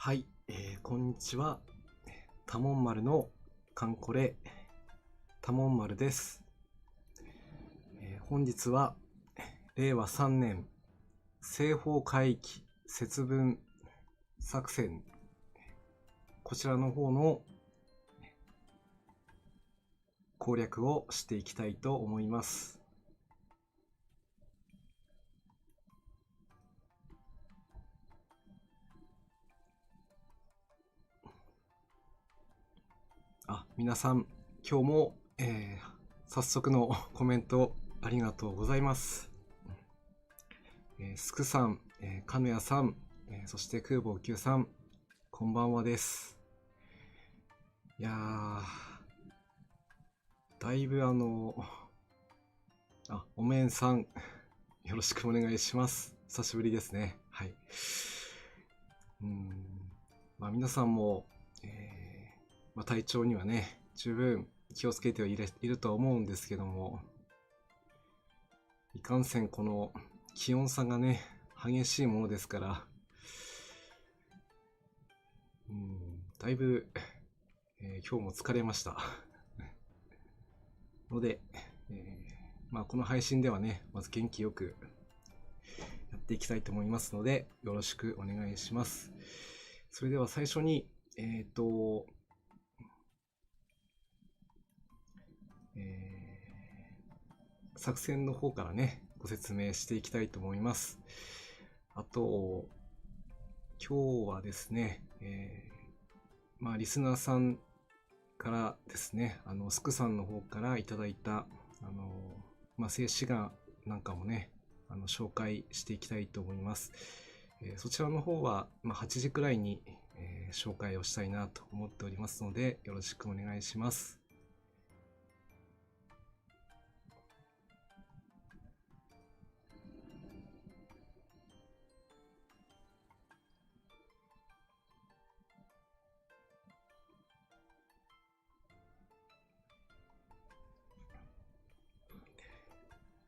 はい、こんにちは。多聞丸のカンコレ多聞丸です。本日は令和3年西方海域節分作戦、こちらの方の攻略をしていきたいと思います。皆さん今日も、早速のコメントありがとうございます。スクさん、カヌヤさん、そして空母9さん、こんばんはです。いやー、だいぶおめんさん、よろしくお願いします。久しぶりですね。はい。皆さんも、体調にはね、十分気をつけてはいるとは思うんですけども、いかんせんこの気温差がね、激しいものですから、だいぶ、今日も疲れました。ので、この配信ではね、まず元気よくやっていきたいと思いますので、よろしくお願いします。それでは最初に、作戦の方からね、ご説明していきたいと思います。あと、今日はですね、リスナーさんからですね、スクさんの方からいただいた、静止画なんかもね、紹介していきたいと思います。そちらの方は、8時くらいに、紹介をしたいなと思っておりますので、よろしくお願いします。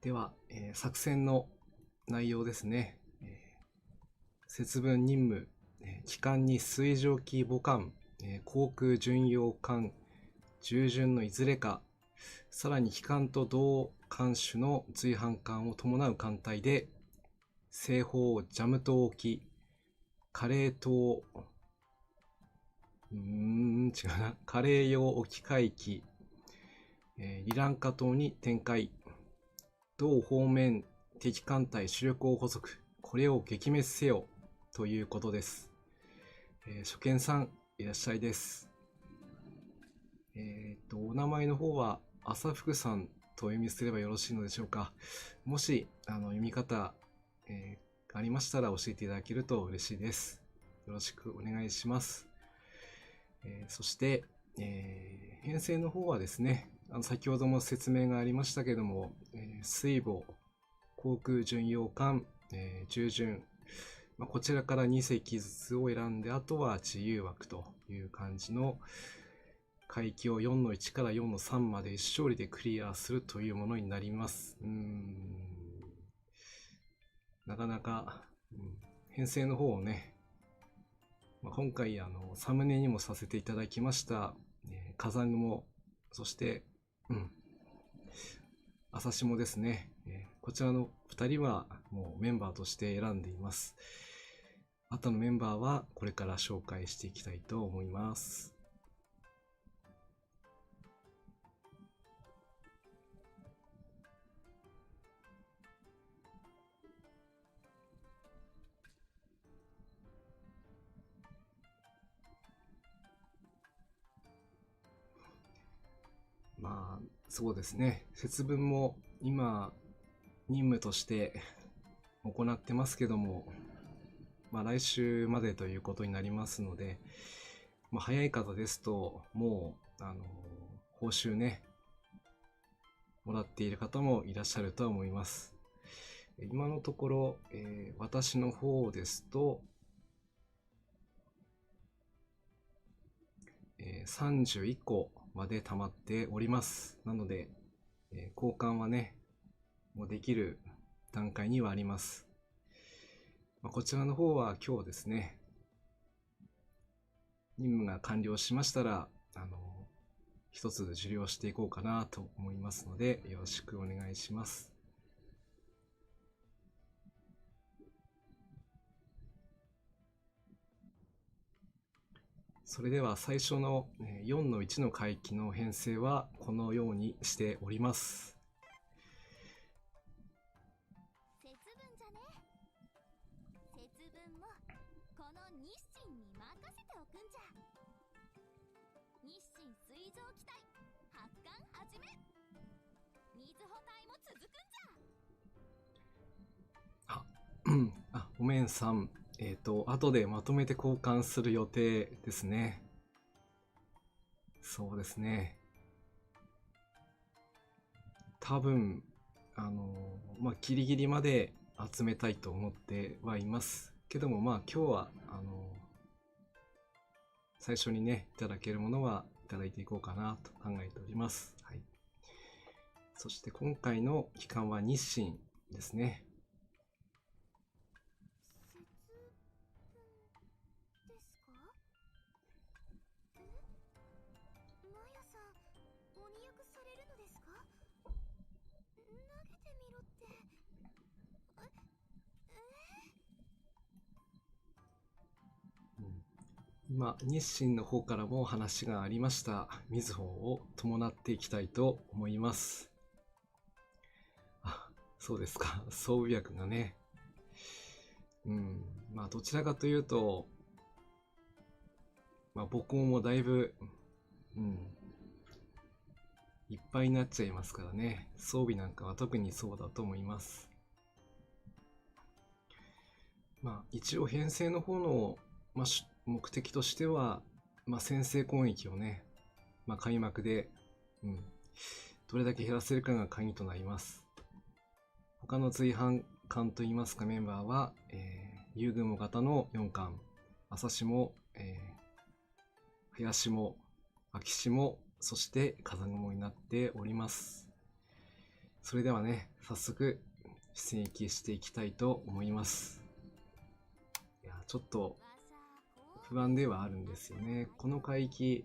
では、作戦の内容ですね。節分任務、機関に水蒸気母艦、航空巡洋艦、従順のいずれか、さらに機関と同艦種の随伴艦を伴う艦隊で、西方ジャム島沖、カレー島、違うな、カレー洋沖海域、リランカ島に展開。同方面敵艦隊主力を捕捉、これを撃滅せよということです。初見さんいらっしゃいです。お名前の方は朝福さんとお読みすればよろしいのでしょうか。もし読み方、ありましたら教えていただけると嬉しいです。よろしくお願いします。そして、編成の方はですね、先ほども説明がありましたけども、水母、航空巡洋艦、従順、こちらから2隻ずつを選んで、あとは自由枠という感じの海域を4の1から4の3まで一勝利でクリアするというものになります。なかなか、編成の方をね、今回サムネにもさせていただきました、火山雲、そして、朝霜ですね、こちらの2人はもうメンバーとして選んでいます。あとのメンバーはこれから紹介していきたいと思います。そうですね、節分も今任務として行ってますけども、来週までということになりますので、早い方ですともう報酬ねもらっている方もいらっしゃるとは思います。今のところ、私の方ですと、31個まで溜まっております。なので、交換はね、もうできる段階にはあります。こちらの方は今日ですね、任務が完了しましたら、一つ受領していこうかなと思いますので、よろしくお願いします。それでは最初の4の1の回帰の編成はこのようにしております。節分じゃね。節分もこの日清に任せておくんじゃ。日清水上機体発艦始め。水穂隊も続くんじゃ。おめんさん、後でまとめて交換する予定ですね。そうですね。多分、ギリギリまで集めたいと思ってはいますけども、今日は、最初にね、いただけるものはいただいていこうかなと考えております。はい。そして今回の期間は日清ですね。今、日清の方からも話がありましたみずほを伴っていきたいと思います。そうですか。装備薬がね。どちらかというと、母校もだいぶ、いっぱいになっちゃいますからね。装備なんかは特にそうだと思います。一応編成の方の、目的としては、先制攻撃をね、開幕で、どれだけ減らせるかが鍵となります。他の随伴艦といいますかメンバーは、遊軍も型の4艦、朝霜、早霜、秋霜、そして風雲になっております。それではね、早速出撃していきたいと思います。いや、ちょっと不安ではあるんですよね。この海域、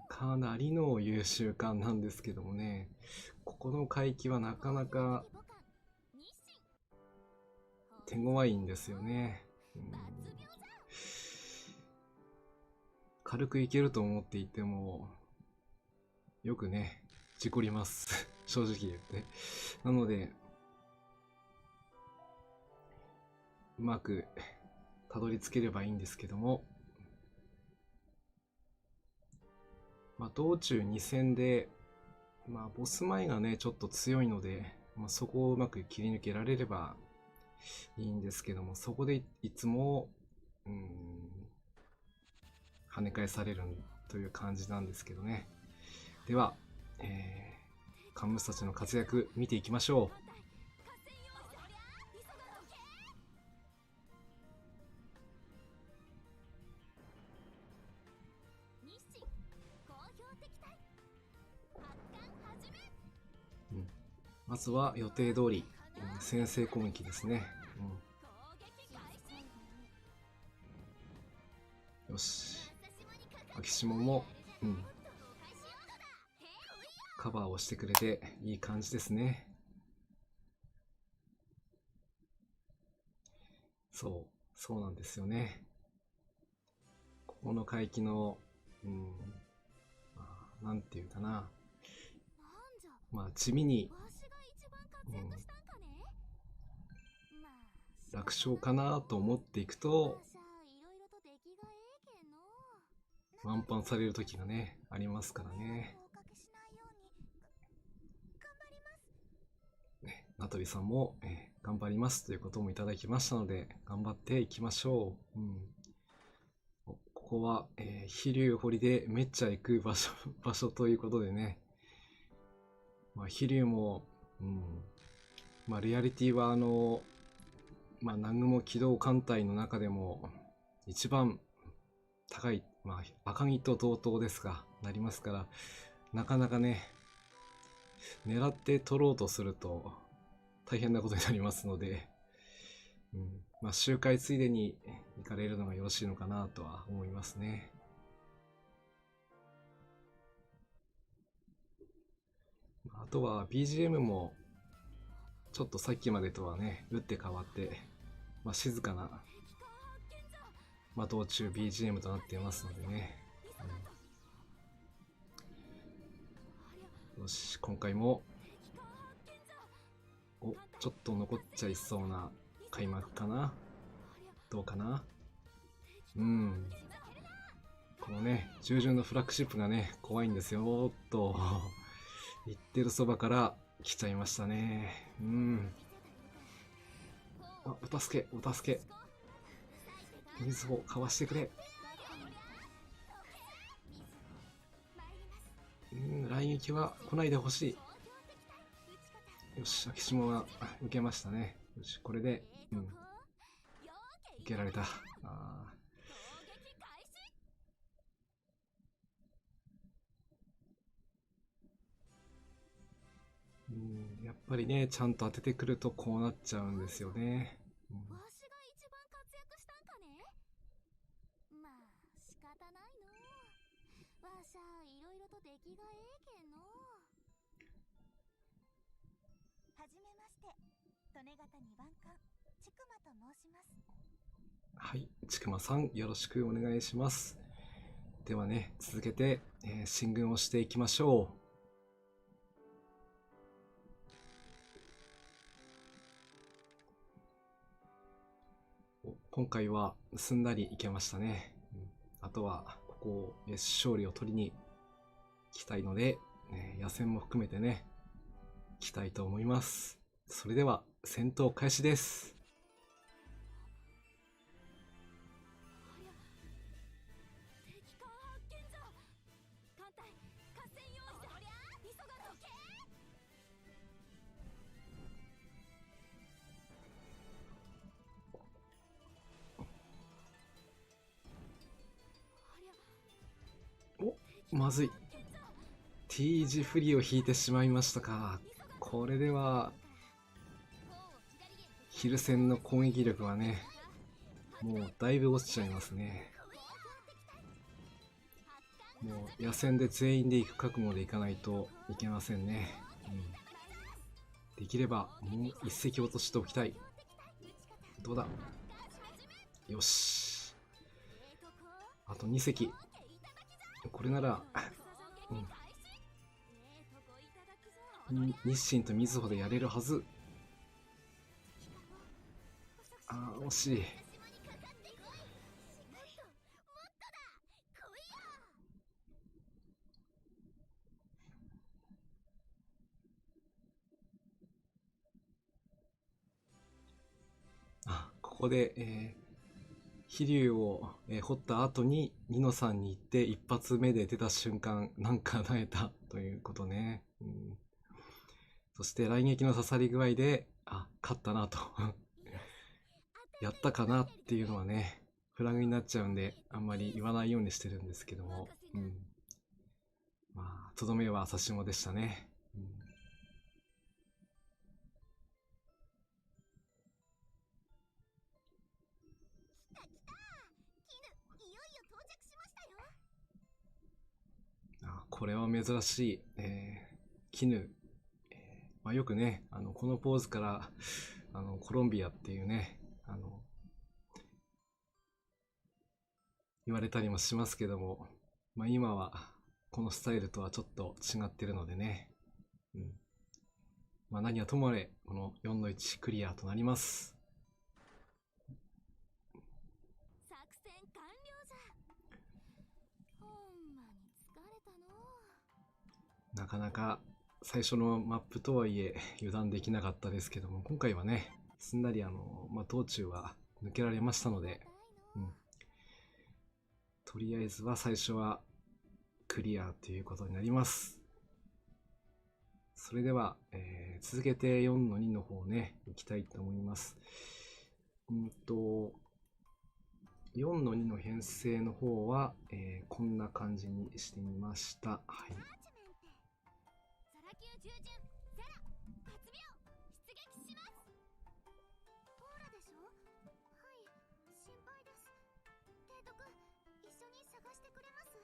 かなりの優秀艦なんですけどもね、ここの海域はなかなか手強いんですよね。軽くいけると思っていても、よくね、事故ります。正直言って。なので、うまくたどり着ければいいんですけども、道中2戦で、ボス前がね、ちょっと強いので、そこをうまく切り抜けられればいいんですけども、そこでいつも、跳ね返されるという感じなんですけどね。では、幹部たちの活躍見ていきましょう。まずは予定通り、先制攻撃ですね。よし。秋霜も、カバーをしてくれていい感じですね。そうなんですよね。ここの海域の、なんていうかな。地味に、楽勝かなと思っていくと、ワンパンされる時がね、ありますからね。名取さんも、頑張りますということもいただきましたので、頑張っていきましょう。ここは、飛龍堀でめっちゃ行く場所ということでね。飛龍も、リアリティは南雲機動艦隊の中でも一番高い、赤城と同等ですが、なりますから、なかなかね、狙って取ろうとすると大変なことになりますので、まあ、周回ついでに行かれるのがよろしいのかなとは思いますね。あとは BGM もちょっとさっきまでとはね、打って変わって、まあ、静かな、まあ、道中 BGM となっていますのでね、よし、今回もちょっと残っちゃいそうな開幕かな。どうかな。このね、従順のフラッグシップがね、怖いんですよーっと言ってるそばから来ちゃいましたね。お助け、お助け。水をかわしてくれ。来撃は来ないでほしい。よし、秋島は受けましたね。よし、これで、受けられた。やっぱりね、ちゃんと当ててくるとこうなっちゃうんですよね。わしが一番活躍したんかね。まあ仕方ないの。わしゃいろいろと出来がええけんの。はじめまして、利根方2番艦ちくまと申します。はい、ちくまさんよろしくお願いします。ではね、続けて、進軍をしていきましょう。今回はすんなりいけましたね。あとはここを勝利を取りに来たいので、野戦も含めてね、来たいと思います。それでは戦闘開始です。まずい。T 字フリーを引いてしまいましたか。これではヒル戦の攻撃力はね、もうだいぶ落ちちゃいますね。もう野戦で全員で行く覚悟で行かないといけませんね。できればもう一隻落としておきたい。どうだ。よし、あと2隻。これなら日清とみずほでやれるはず。惜しい。ここで、飛龍を、掘った後にニノさんに行って一発目で出た瞬間なんか萎えたということね。そして来撃の刺さり具合で勝ったなとやったかなっていうのはね、フラグになっちゃうんであんまり言わないようにしてるんですけども、まあとどめは指下でしたね。これは珍しい、絹、まあ、よくね、このポーズからコロンビアっていうね、言われたりもしますけども、まあ、今はこのスタイルとはちょっと違ってるのでね、まあ、何はともあれこの4の1クリアとなります。作戦完了じゃ。ほんまに疲れたの。なかなか最初のマップとはいえ油断できなかったですけども、今回はねすんなりまあ、道中は抜けられましたので、とりあえずは最初はクリアということになります。それでは、続けて4の2の方ねいきたいと思います。4の2の編成の方は、こんな感じにしてみました。はい。します。ポーラでしょ？はい、心配です。提督、一緒に探してくれます？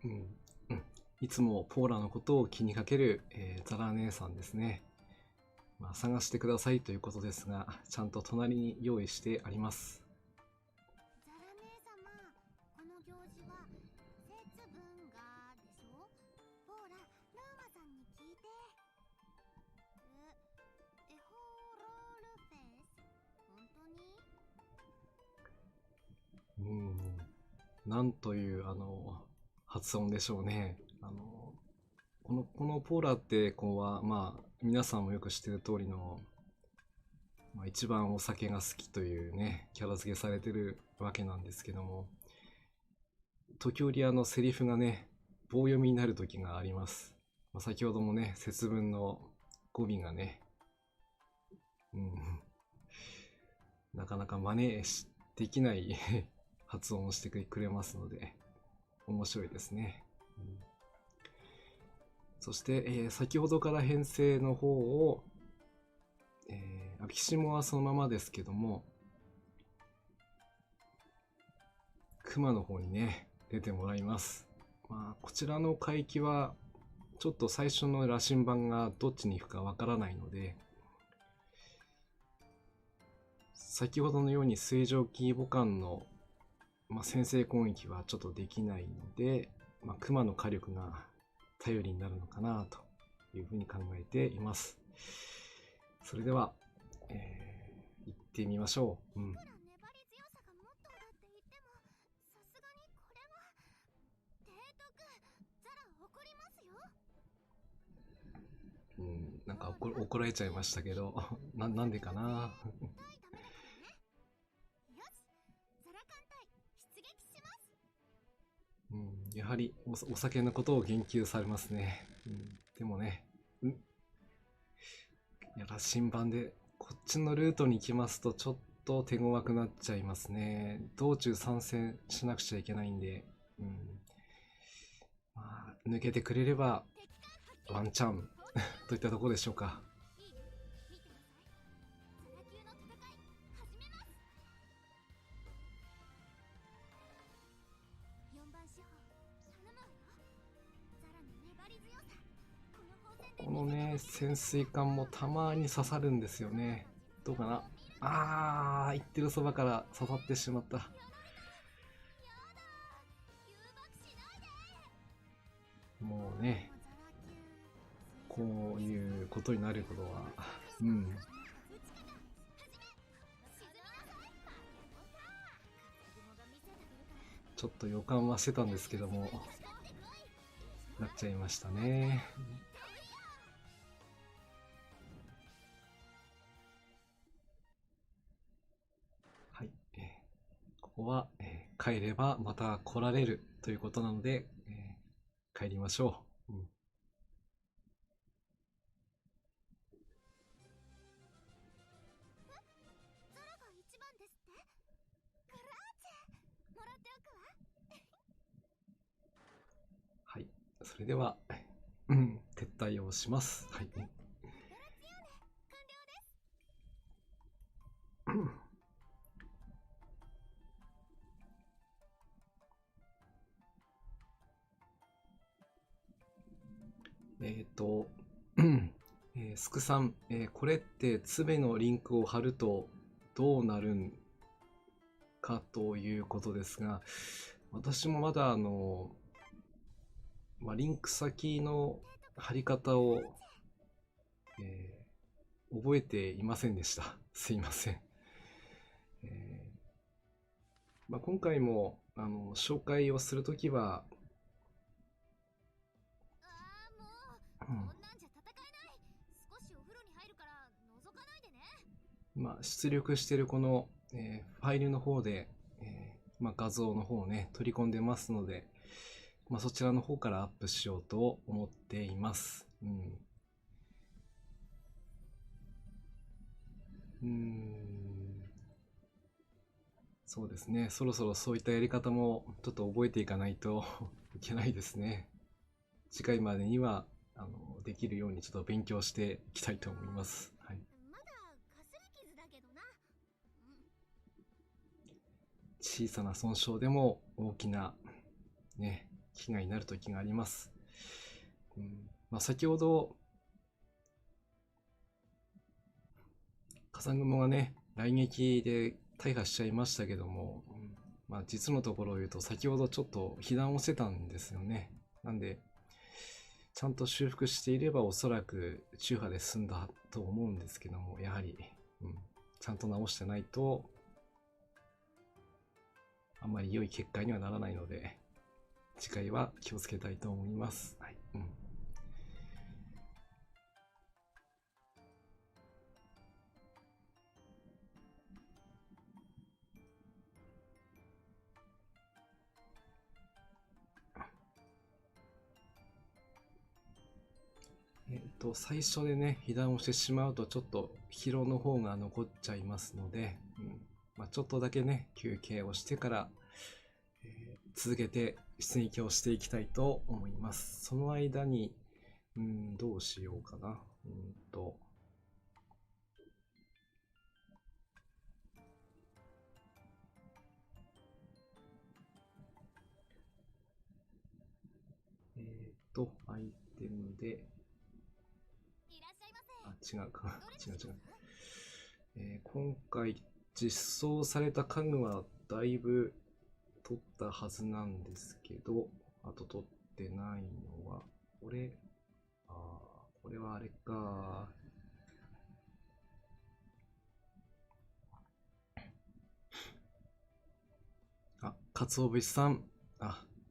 うん、うん。いつもポーラのことを気にかける、ザラ姉さんですね。まあ、探してくださいということですが、ちゃんと隣に用意してあります。ザラ姉様、この行事は節分がでしょ？ポーラ、ルーマさんに聞いて。エホロールフェス？本当に？なんという発音でしょうね。このポーラって子は、まあ、皆さんもよく知ってる通りの、まあ、一番お酒が好きというね、キャラ付けされてるわけなんですけども、時折セリフがね、棒読みになる時があります。まあ、先ほどもね、節分の語尾がね、なかなか真似できない発音をしてくれますので、面白いですね。そして、先ほどから編成の方を、アキシモはそのままですけども、熊の方にね、出てもらいます。まあ、こちらの海域は、ちょっと最初の羅針盤がどっちに行くかわからないので、先ほどのように水蒸気母艦の、まあ、先制攻撃はちょっとできないので、まあ、熊の火力が頼りになるのかなというふうに考えています。それでは、行ってみましょう。いくら粘り強さがモットーだって言っても、さすがにこれは。提督、ザラ怒りますよ。なんか怒られちゃいましたけど、なんでかな。やはりお酒のことを言及されますね。でもね、いや、羅針盤でこっちのルートに行きますとちょっと手強くなっちゃいますね。道中参戦しなくちゃいけないんで、まあ、抜けてくれればワンチャンといったところでしょうか。このね、潜水艦もたまに刺さるんですよね。どうかな。行ってるそばから刺さってしまった。もうね、こういうことになることは、ちょっと予感はしてたんですけども、なっちゃいましたね。はい。ここは、帰ればまた来られるということなので、帰りましょう。ザラが一番ですって？グラーチェ、もらっておくわ。はい。それでは、撤退をします。はい。スクさん、これってツベのリンクを貼るとどうなるんかということですが、私もまだリンク先の貼り方を、覚えていませんでした。すいません。今回も紹介をするときは、出力しているこの、ファイルの方で、画像の方をね、取り込んでますので、そちらの方からアップしようと思っています。そうですね。そろそろそういったやり方もちょっと覚えていかないといけないですね。次回までにはできるようにちょっと勉強していきたいと思います。はい。まだかすり傷だけどな。小さな損傷でも大きなね、被害になる時があります。先ほど火山雲がね、雷撃で大破しちゃいましたけども、実のところを言うと先ほどちょっと被弾をしてたんですよね。なんでちゃんと修復していればおそらく中波で済んだと思うんですけども、やはり、ちゃんと直してないとあんまり良い結果にはならないので、次回は気をつけたいと思います。はい。最初でね、被弾をしてしまうとちょっと疲労の方が残っちゃいますので、ちょっとだけね、休憩をしてから、続けて出撃をしていきたいと思います。その間に、どうしようかな。アイテムで、違うか。違う。今回実装された家具はだいぶ取ったはずなんですけど、あと取ってないのは、これはあれか。かつお節さん。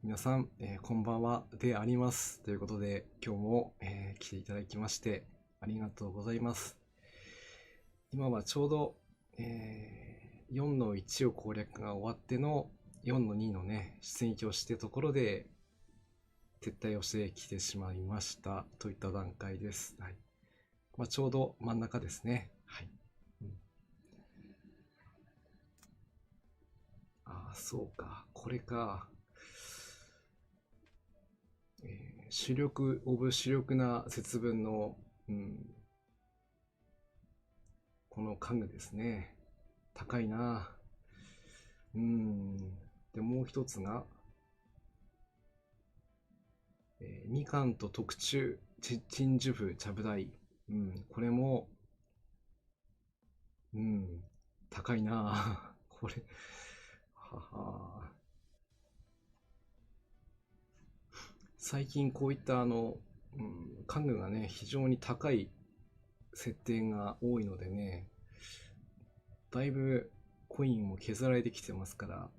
皆さん、こんばんはであります。ということで、今日も、来ていただきまして、ありがとうございます。今はちょうど、4の1を攻略が終わっての4の2のね、出撃をしてところで、撤退をしてきてしまいましたといった段階です。はい。ちょうど真ん中ですね。はい。そうか。これか。主力オブ主力な節分の、この家具ですね。高いな。で、もう一つが、みかんと特注鎮守府ちゃぶ台。これも、高いな。これ、はは。最近こういった家具がね、非常に高い設定が多いのでね、だいぶコインも削られてきてますから、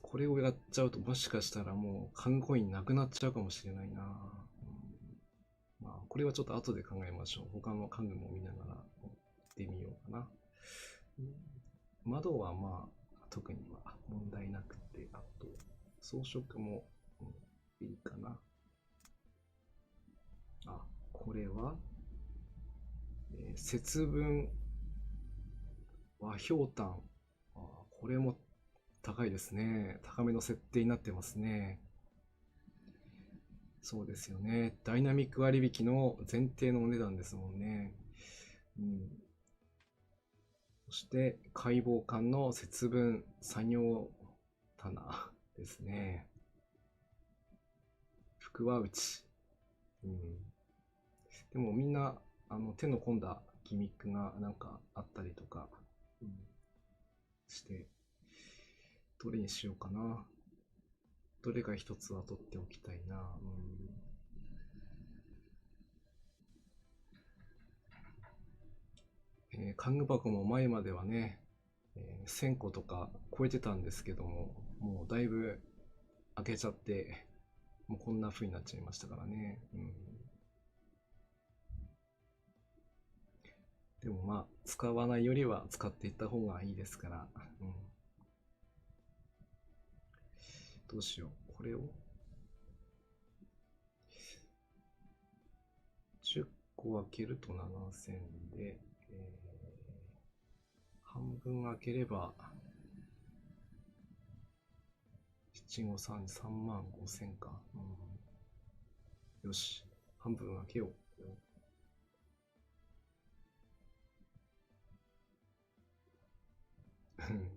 これをやっちゃうともしかしたらもう家具コインなくなっちゃうかもしれないな。これはちょっと後で考えましょう。他の家具も見ながらやってみようかな。窓は特には問題なくて、あと装飾も、いいかな。これは、節分和ひょうたん。これも高いですね。高めの設定になってますね。そうですよね。ダイナミック割引の前提のお値段ですもんね。そして、解剖館の節分作業棚ですね。福は内。でもみんな手の込んだギミックがなんかあったりとか、して、どれにしようかな。どれか一つは取っておきたいな。家具箱も前まではね、1000個とか超えてたんですけども、もうだいぶ開けちゃって、もうこんな風になっちゃいましたからね。でも使わないよりは使っていった方がいいですから、どうしよう。これを10個開けると7000で、半分開ければ753、3万5千か。よし。半分分けよう。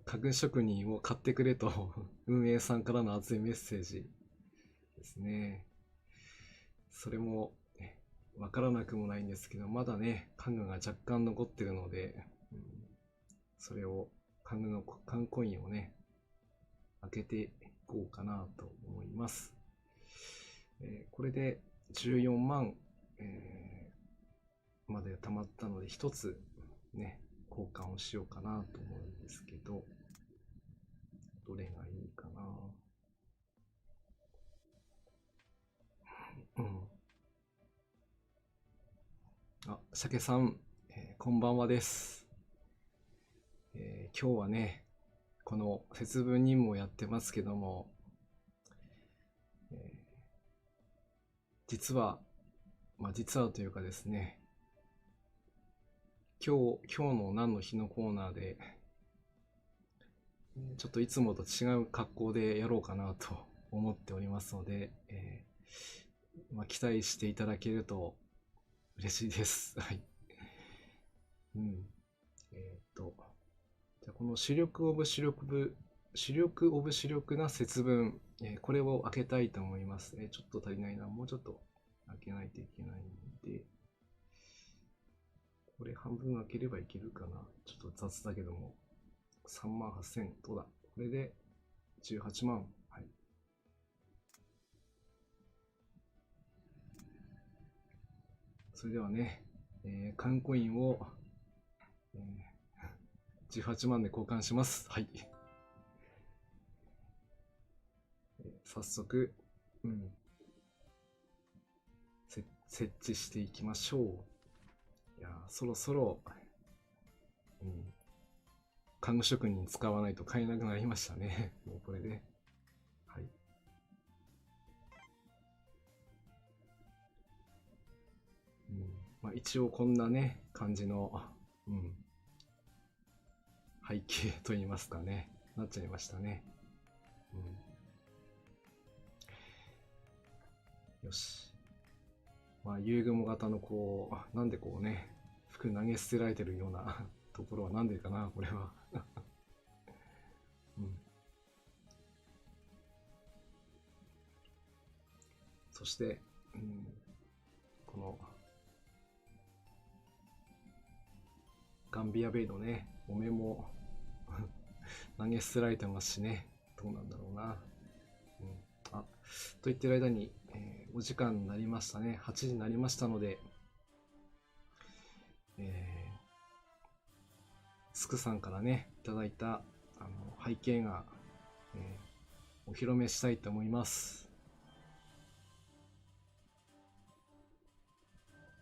家具職人を買ってくれと運営さんからの熱いメッセージですね。それもわからなくもないんですけど、まだね、家具が若干残ってるので、それを家具コインをね、開けていこうかなと思います。これで14万、まで貯まったので、一つね、交換をしようかなと思うんですけど、どれがいいかな。あ、鮭さん、こんばんはです。今日はね、この節分任務をやってますけども、実はというかですね、今日の何の日のコーナーで、ちょっといつもと違う格好でやろうかなと思っておりますので、期待していただけると嬉しいです。はい。じゃあこの主力オブ主力な節分、これを開けたいと思います。ちょっと足りないな。もうちょっと開けないといけないんで、これ半分開ければいけるかな。ちょっと雑だけども。3万8000、どうだ。これで18万。はい。それではね、缶コインを、18万で交換します。はい。早速、設置していきましょう。いや、そろそろ、家具職人使わないと買えなくなりましたね。もうこれで。はい。一応こんなね、感じの、背景と言いますかね、なっちゃいましたね。よし。遊具も型のこう、なんでこうね、服投げ捨てられてるようなところはなんでかな、これは。そして、このガンビアベイのね、お面も投げ捨てられてますしね、どうなんだろうな。と言ってる間に、お時間になりましたね。8時になりましたので、スクさんからね、いただいた背景が、お披露目したいと思います。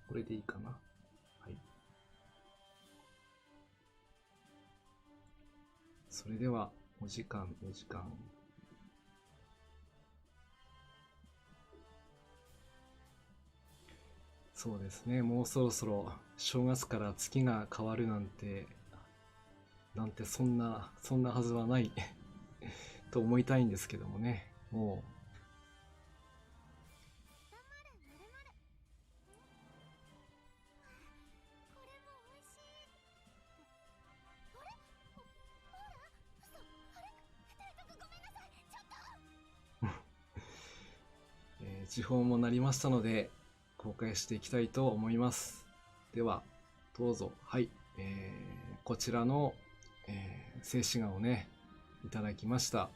これでいいかな。はい。それでは、お時間。そうですね、もうそろそろ正月から月が変わるなんてそんなはずはないと思いたいんですけどもね、もう。時報もなりましたので、公開していきたいと思います。では、どうぞ。はい。こちらの、静止画をね、いただきました。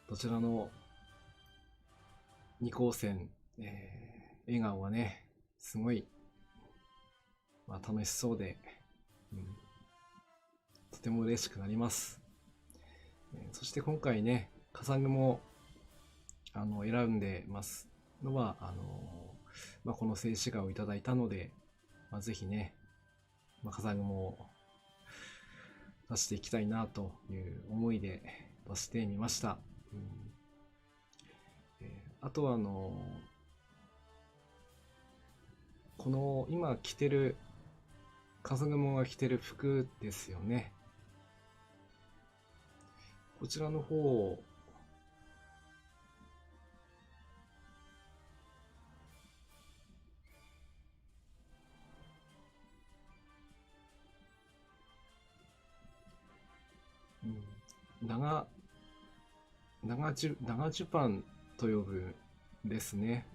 どちらの二光線、笑顔はね、すごい、楽しそうで、とても嬉しくなります。そして今回ね、笠具も選んでますのは、この静止画をいただいたので、ぜひね、笠具も出していきたいなという思いで出してみました。あとはこの今着てる笠雲が着てる服ですよね。こちらの方、長寿パンと呼ぶですね。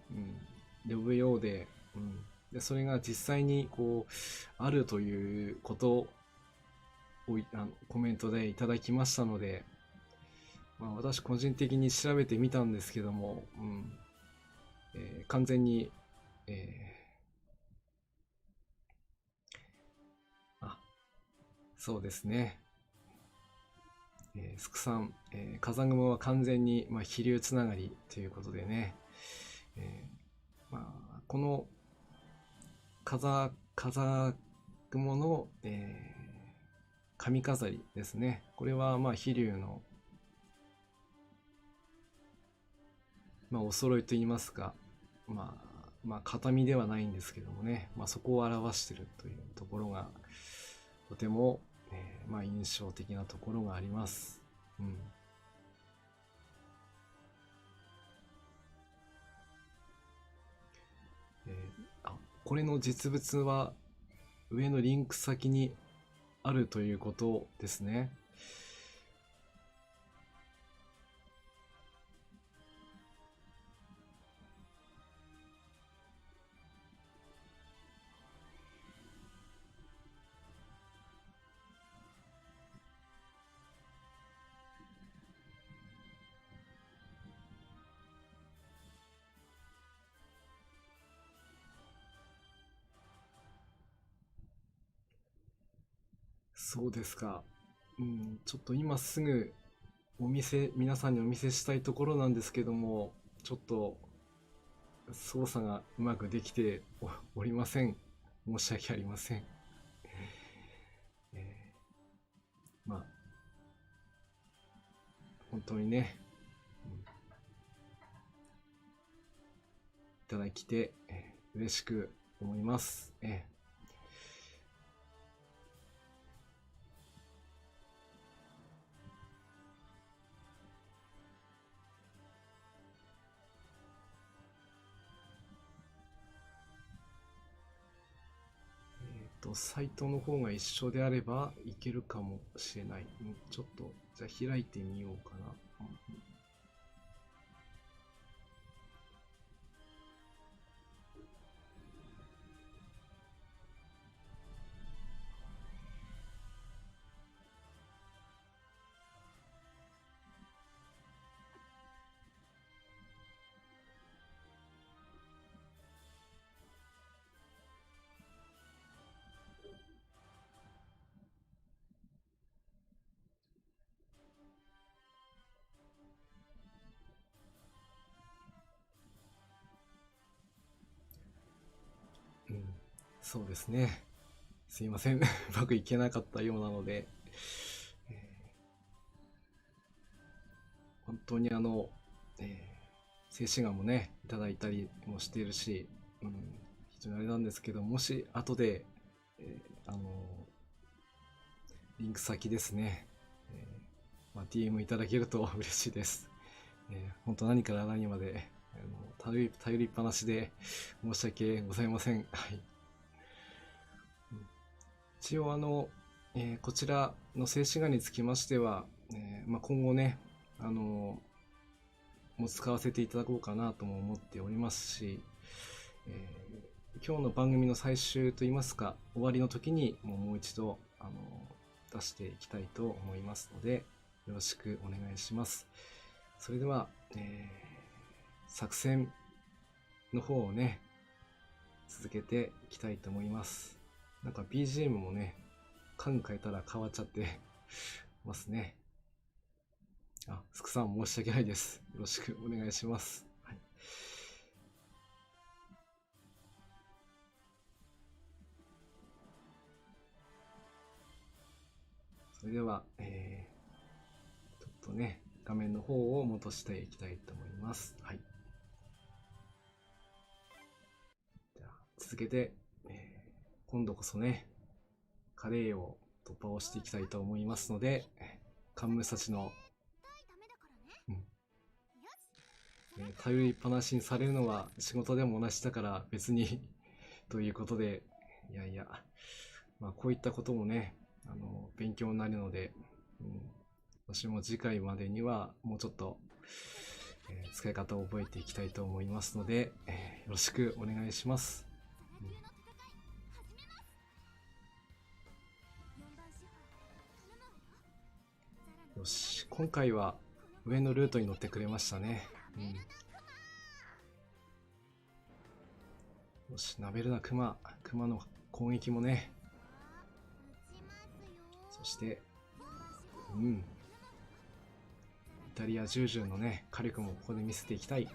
呼ぶようで、で、それが実際にこう、あるということをコメントでいただきましたので、私個人的に調べてみたんですけども、完全に、そうですね。スクさん、風雲は完全に、飛竜つながりということでね、この風雲の、髪飾りですね。これは飛竜の、お揃いと言いますか、形見ではないんですけどもね、そこを表しているというところがとても、印象的なところがあります。これの実物は上のリンク先にあるということですね。そうですか。ちょっと今すぐ皆さんにお見せしたいところなんですけども、ちょっと操作がうまくできておりません。申し訳ありません。本当にね、いただきて、嬉しく思います。サイトの方が一緒であればいけるかもしれない。ちょっと、じゃあ開いてみようかな。そうですね。すいません。うまくいけなかったようなので、本当に静止画もね、いただいたりもしているし、非常にあれなんですけど、もし後で、リンク先ですね、DM いただけると嬉しいです。本当何から何まで、頼りっぱなしで申し訳ございません。はい。一応こちらの静止画につきましては、今後ね、もう使わせていただこうかなとも思っておりますし、今日の番組の最終といいますか、終わりの時にもう一度、出していきたいと思いますので、よろしくお願いします。それでは、作戦の方をね、続けていきたいと思います。なんか BGM もね、間変えたら変わっちゃってますね。スクさん申し訳ないです。よろしくお願いします。はい、それでは、ちょっとね、画面の方を戻していきたいと思います。はい。じゃあ続けて、今度こそね、カレーを突破をしていきたいと思いますので、カンムサチの頼りっぱなしにされるのは仕事でも同じだから別にということで、いやいや、まあこういったこともね、勉強になるので、私も次回までにはもうちょっと、使い方を覚えていきたいと思いますので、よろしくお願いします。よし、今回は上のルートに乗ってくれましたね。よし、なめるなクマの攻撃もね、そしてイタリア従順のね火力もここで見せていきたい。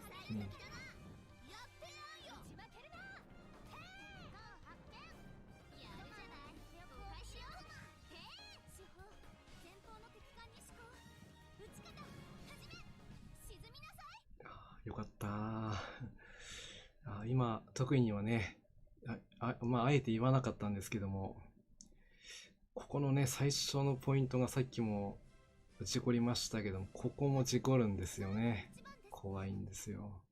よかった今特にはねまああえて言わなかったんですけども、ここのね最初のポイントがさっきも事故りましたけども、ここも事故るんですよね。怖いんですよ。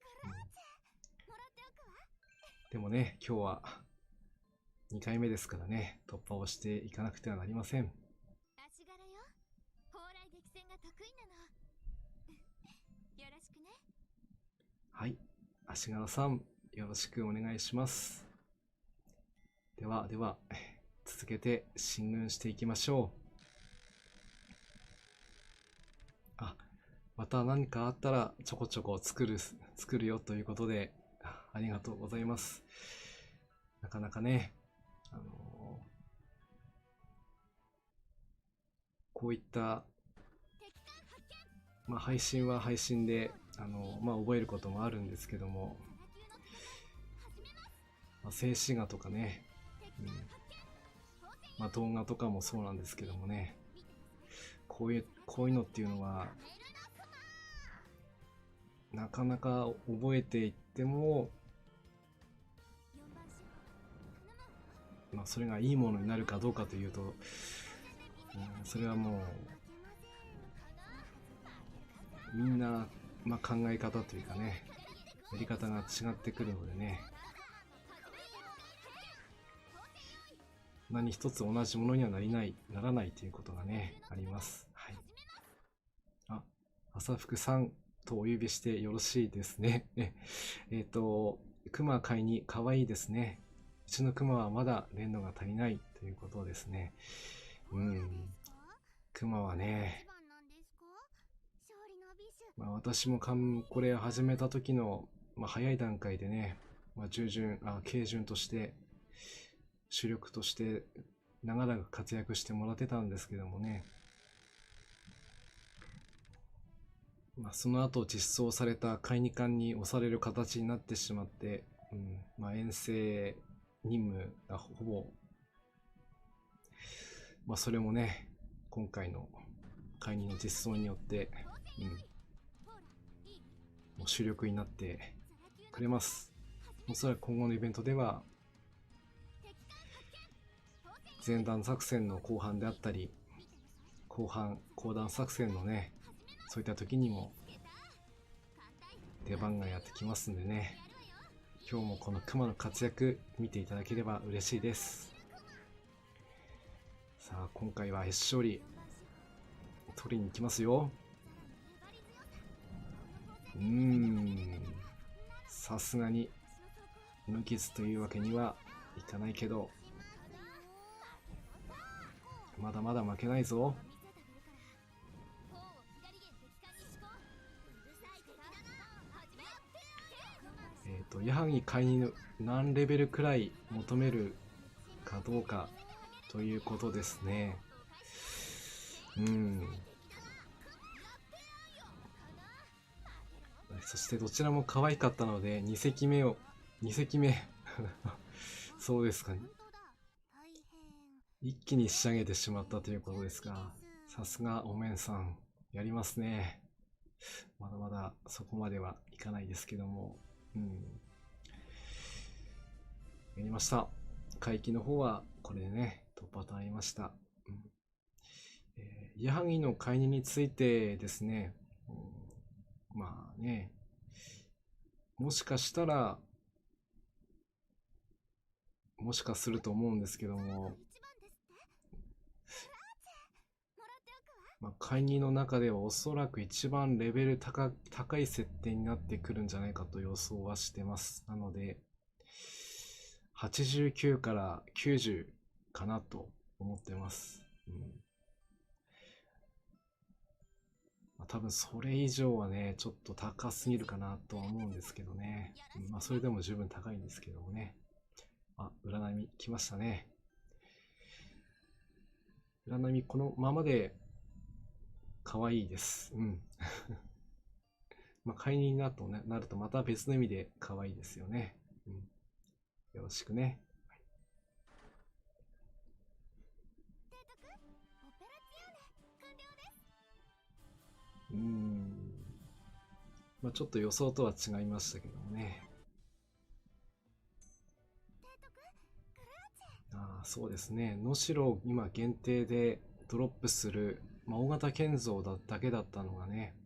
でもね、今日は2回目ですからね、突破をしていかなくてはなりません。足柄よ。砲雷撃戦が得意なの。よろしくね。はい、足柄さん、よろしくお願いします。では続けて進軍していきましょう。また何かあったらちょこちょこ作るよということで、ありがとうございます。なかなかね、こういった、まあ、配信は配信でまあ、覚えることもあるんですけども、まあ、静止画とかね、まあ、動画とかもそうなんですけどもね、こういうのっていうのはなかなか覚えていっても、まあ、それがいいものになるかどうかというと、それはもうみんな、まあ、考え方というかね、やり方が違ってくるのでね、何一つ同じものにはならないということがね、あります。はい。朝福さんとお呼びしてよろしいですね。クマ飼いに可愛いですね。うちのクマはまだ練度が足りないということですね。クマはね、まあ、私もこれ始めた時の、まあ、早い段階でね、まあ、軽順として主力として長らく活躍してもらってたんですけどもね、まあ、その後実装された海二艦に押される形になってしまって、まあ、遠征任務がほぼ、まあ、それもね今回の海二の実装によって、もう主力になってくれます。おそらく今後のイベントでは前段作戦の後半であったり後段作戦のね、そういった時にも出番がやってきますんでね、今日もこのクマの活躍見ていただければ嬉しいです。さあ今回はへっ勝利取りに行きますよ。さすがに無傷というわけにはいかないけど、まだまだ負けないぞ。矢作買いに何レベルくらい求めるかどうかということですね。そしてどちらも可愛かったので2隻目そうですか、一気に仕上げてしまったということですが、さすがお面さんやりますね。まだまだそこまではいかないですけども、やりました。回帰の方はこれでね突破となりました。矢作の買い荷についてですね、まあね、もしかしたら、もしかすると思うんですけども、解任の中ではおそらく一番レベル高い設定になってくるんじゃないかと予想はしてます。なので、89から90かなと思ってます。多分それ以上はね、ちょっと高すぎるかなとは思うんですけどね。それでも十分高いんですけどもね。占い来ましたね。占いこのままで可愛いです。解任になるとまた別の意味で可愛いですよね。よろしくね。ちょっと予想とは違いましたけどもね。そうですね。能代今限定でドロップする、大型建造だけだったのがね。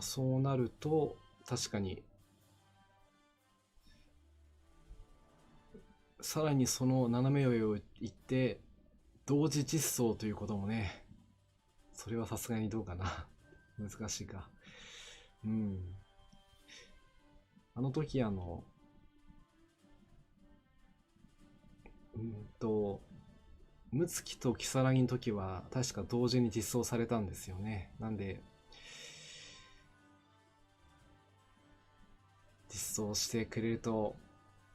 そうなると、確かに、さらにその斜め上を行って、同時実装ということもね、それはさすがにどうかな。難しいか。あの時睦月と如月の時は確か同時に実装されたんですよね。なんで、実装してくれると、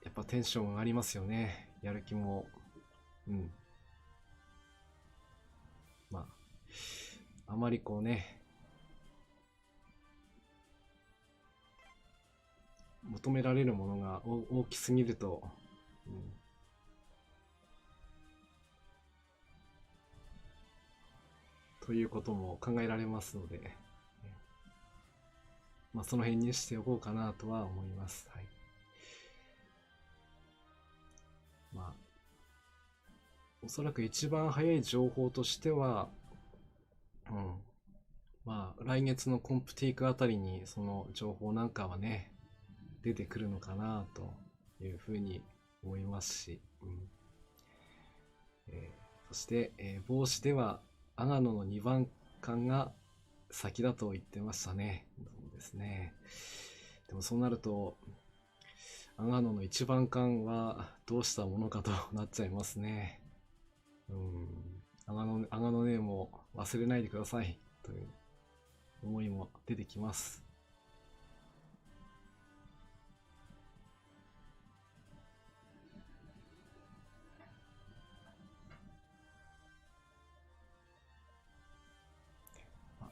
やっぱテンション上がりますよね。やる気も。あまりこうね、求められるものが大きすぎると、ということも考えられますので、その辺にしておこうかなとは思います。はい。おそらく一番早い情報としては、来月のコンプティークあたりにその情報なんかはね、出てくるのかなというふうに思いますし、そして、帽子では阿賀野の2番艦が先だと言ってましたね。そうですね。でもそうなると、阿賀野の1番艦はどうしたものかとなっちゃいますね。阿賀野ネームを忘れないでくださいという思いも出てきます。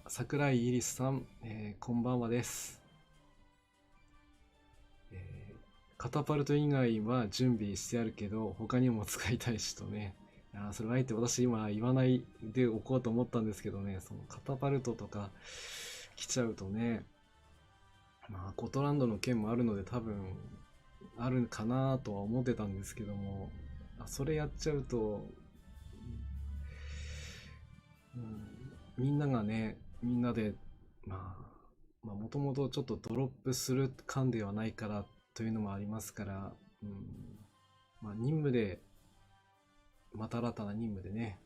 桜井イリスさん、こんばんはです。カタパルト以外は準備してあるけど他にも使いたいしとね。それはあえて私今言わないでおこうと思ったんですけどね、そのカタパルトとか来ちゃうとね、ゴトランドの件もあるので多分あるかなとは思ってたんですけども、それやっちゃうと、みんながね、みんなでもともとちょっとドロップする感ではないからというのもありますから、任務でまた新たな任務でね、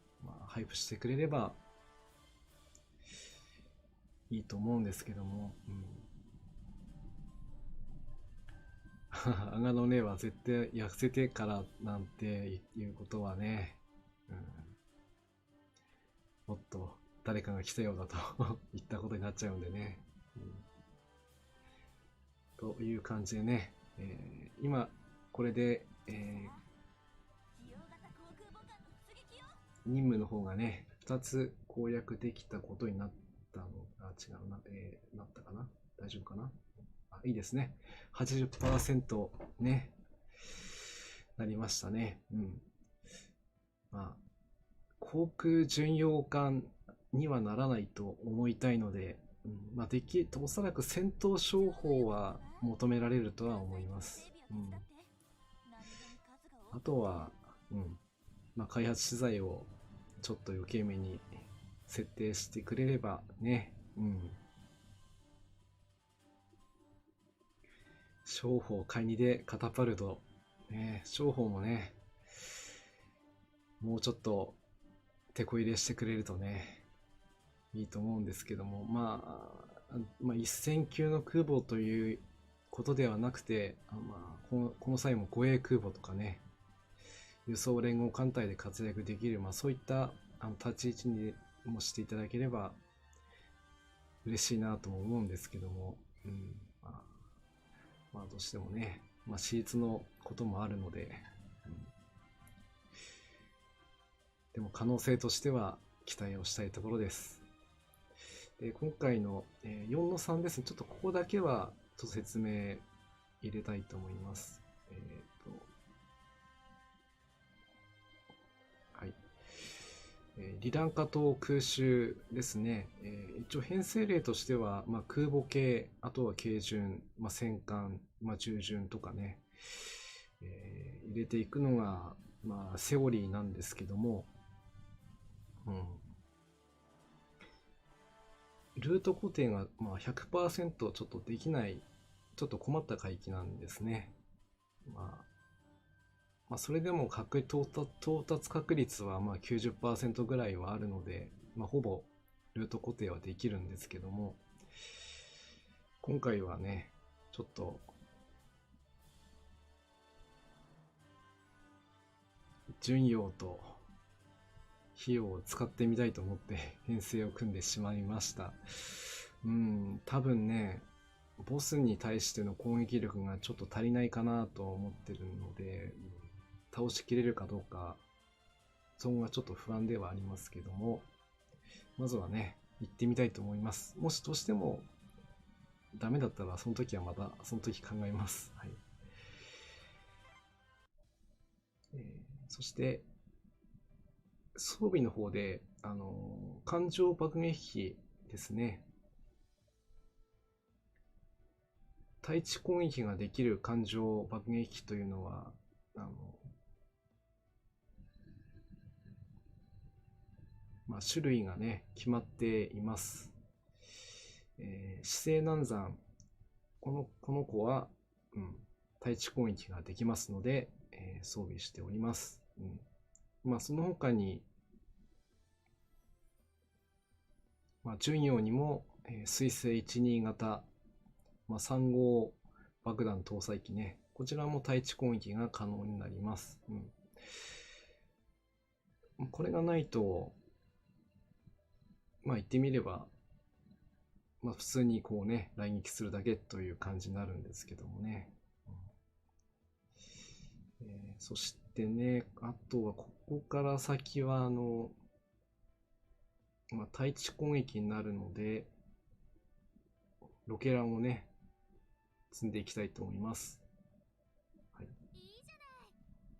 配布してくれればいいと思うんですけども、阿賀のねは絶対痩せてからなんていうことはね、もっと誰かが来たようだと言ったことになっちゃうんでね、という感じでね、今これで、任務の方がね2つ攻略できたことになったのが違うな、なったかな、大丈夫かな、いいですね。80% ね、なりましたね。航空巡洋艦にはならないと思いたいので、おそらく戦闘商法は求められるとは思います。あとは、開発資材をちょっと余計めに設定してくれればね、商法買い2でカタパルト。ね、商法もね、もうちょっと手こ入れしてくれるとね、いいと思うんですけども、まあ、1000級の空母ということではなくて、この際も護衛空母とかね、輸送連合艦隊で活躍できる、そういった立ち位置にもしていただければ嬉しいなとも思うんですけども、どうしてもね、私立のこともあるので、でも可能性としては期待をしたいところです。で今回の4の3ですね、ちょっとここだけはちょっと説明入れたいと思います。はい。リランカ島空襲ですね。一応編成例としては、空母系、あとは軽巡、戦艦、従巡とかね、入れていくのが、セオリーなんですけども、ルート固定が100% ちょっとできない、ちょっと困った海域なんですね。それでも到達確率は90% ぐらいはあるので、ほぼルート固定はできるんですけども、今回はね、ちょっと巡洋と費用を使ってみたいと思って編成を組んでしまいました。多分ね、ボスに対しての攻撃力がちょっと足りないかなと思ってるので、倒しきれるかどうか、そこがちょっと不安ではありますけども、まずはね、行ってみたいと思います。もしどうしてもダメだったら、その時はまたその時考えます。はい。そして装備の方で、艦上爆撃機ですね。対地攻撃ができる艦上爆撃機というのは、種類がね、決まっています。姿勢南山。この子は、対地攻撃ができますので、装備しております。その他に、巡洋にも、水星12型、3号爆弾搭載機ね。こちらも対地攻撃が可能になります。これがないと、言ってみれば、普通にこうね、来撃するだけという感じになるんですけどもね。そしてね、あとはここから先は対地攻撃になるので、ロケランをね、積んでいきたいと思います。はい。いいじゃない。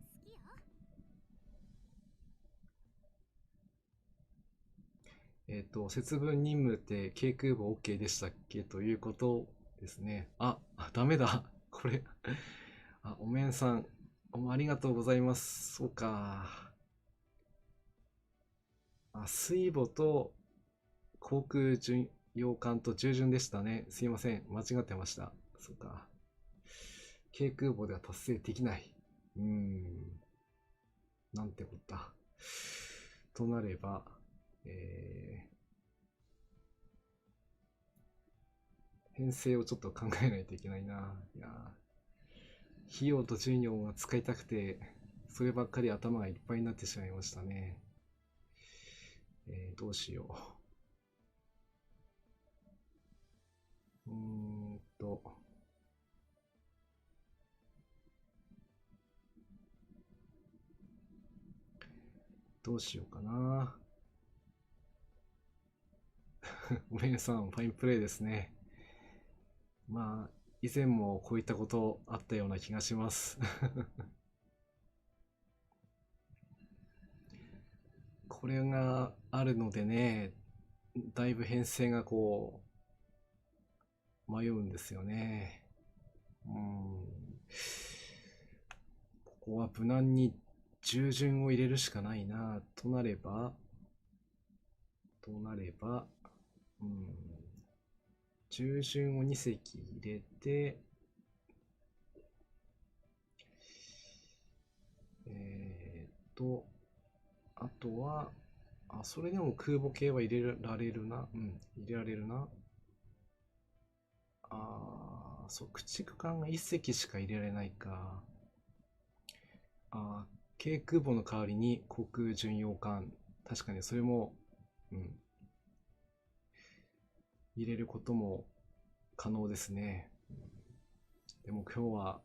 好きよ。節分任務って軽空母 OK でしたっけということですね。ダメだ。これお面さん、ありがとうございます。そうか。水母と航空巡洋艦と従順でしたね。すいません。間違ってました。そうか。軽空母では達成できない。なんてこった。となれば、編成をちょっと考えないといけないな。いや費用と順用が使いたくて、そればっかり頭がいっぱいになってしまいましたね。どうしよう。どうしようかな。おめんさん、ファインプレーですね。以前もこういったことあったような気がします。これがあるのでね、だいぶ編成がこう、迷うんですよね。ここは無難に従順を入れるしかないな。となれば、従順を2隻入れて、あとは、それでも空母系は入れられるな。入れられるな。そう、駆逐艦が1隻しか入れられないか。軽空母の代わりに航空巡洋艦。確かにそれも、入れることも可能ですね。でも今日は、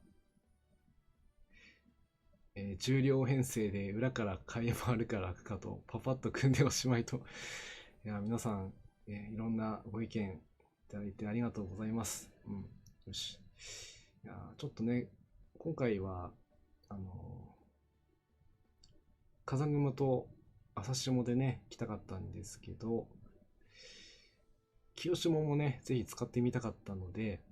重量編成で裏から買い回るから楽かとパパッと組んでおしまいと。いや、皆さん、いろんなご意見いただいてありがとうございます。よし。いや、ちょっとね、今回は、風雲と朝霜でね、来たかったんですけど、清霜もね、ぜひ使ってみたかったので、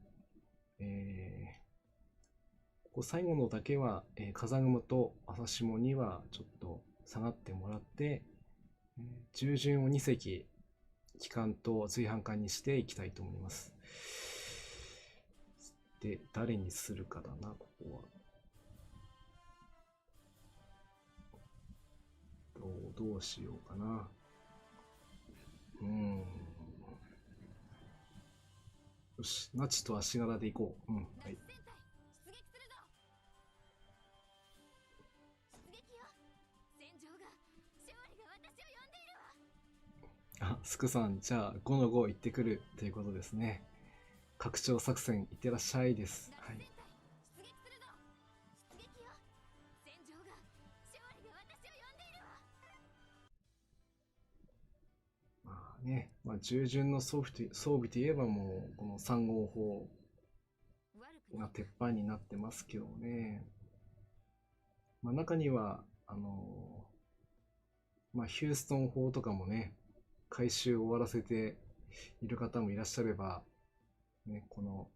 最後のだけは、風雲と朝霜にはちょっと下がってもらって、従順を2隻、機関と随伴艦にしていきたいと思います。で、誰にするかだな、ここは。どうしようかな。よし、ナチと足柄で行こう。はい。スクさん、じゃあ5の5行ってくるということですね。拡張作戦、いってらっしゃいです。はい。従順の装備といえばもう、この3号砲が鉄板になってますけどね。中には、ヒューストン砲とかもね、回収を終わらせている方もいらっしゃれば、ね、この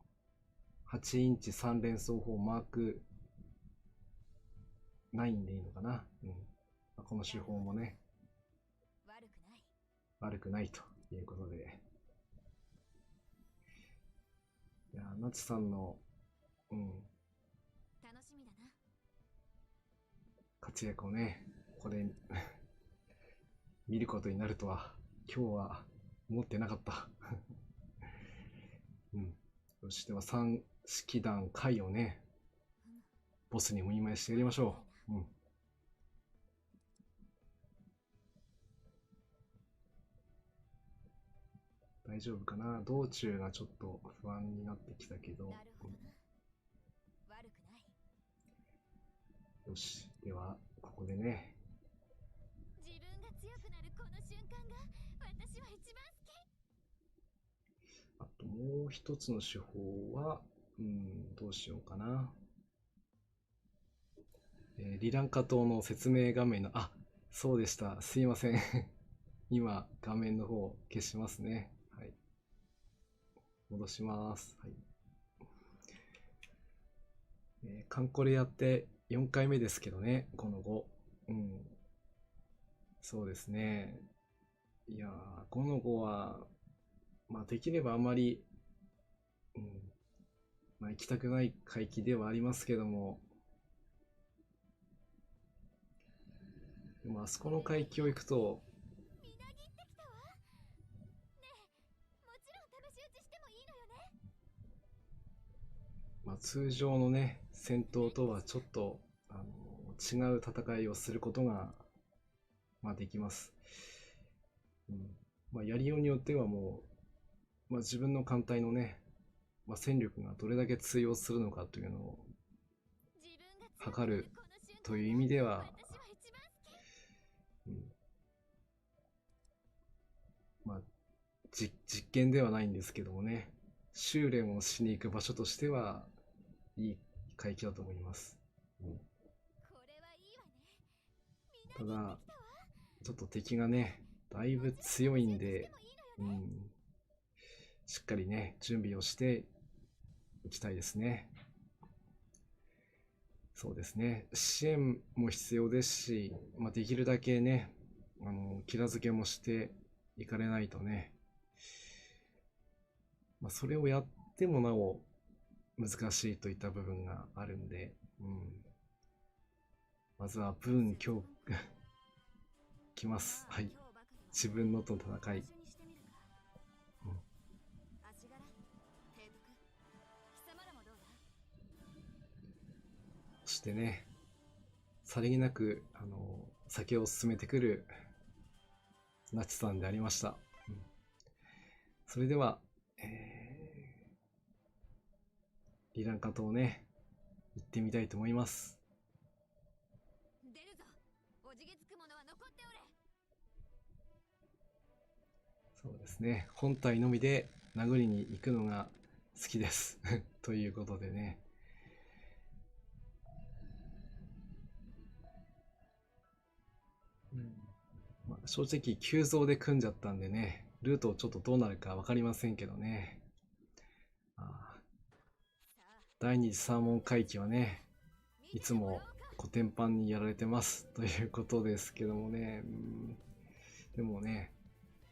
8インチ3連装砲マーク9でいいのかな。この手法もね、悪くないということで。いや、ナチさんの、活躍をね、ここで見ることになるとは、今日は思ってなかった。よし、では3式団回をね、ボスにお見舞いしてやりましょう。大丈夫かな。道中がちょっと不安になってきたけど。よし、ではここでね。自分が強くなるこの瞬間が私は一番好き。あともう一つの手法は、どうしようかな。リランカ島の説明画面の、そうでした。すいません。今、画面の方を消しますね。はい。戻します。はい。カンコレやって4回目ですけどね、この5。そうですね。いやー、5の5は、できればあまり、行きたくない海域ではありますけども、でもあそこの海域を行くと、通常のね、戦闘とはちょっと違う戦いをすることが、できます。やりようによってはもう、自分の艦隊のね、戦力がどれだけ通用するのかというのを測るという意味では、実験ではないんですけどもね、修練をしに行く場所としてはいい海域だと思います。ただ、ちょっと敵がね、だいぶ強いんで、しっかりね、準備をしていきたいですね。そうですね。支援も必要ですし、できるだけね、キラ付けもしていかれないとね、それをやってもなお難しいといった部分があるんで、まずはブーン今日来ます。はい。自分のとの戦い。そしてね、さりげなく酒を進めてくるナチさんでありました。それでは、リランカ島ね、行ってみたいと思います。出るぞ。おじげつくものは残っておれ。そうですね、本体のみで殴りに行くのが好きですということでね、まあ、正直急増で組んじゃったんでね、ルートちょっとどうなるか分かりませんけどね。第二次サーモン回帰はね、いつもコテンパンにやられてますということですけどもね、でもね、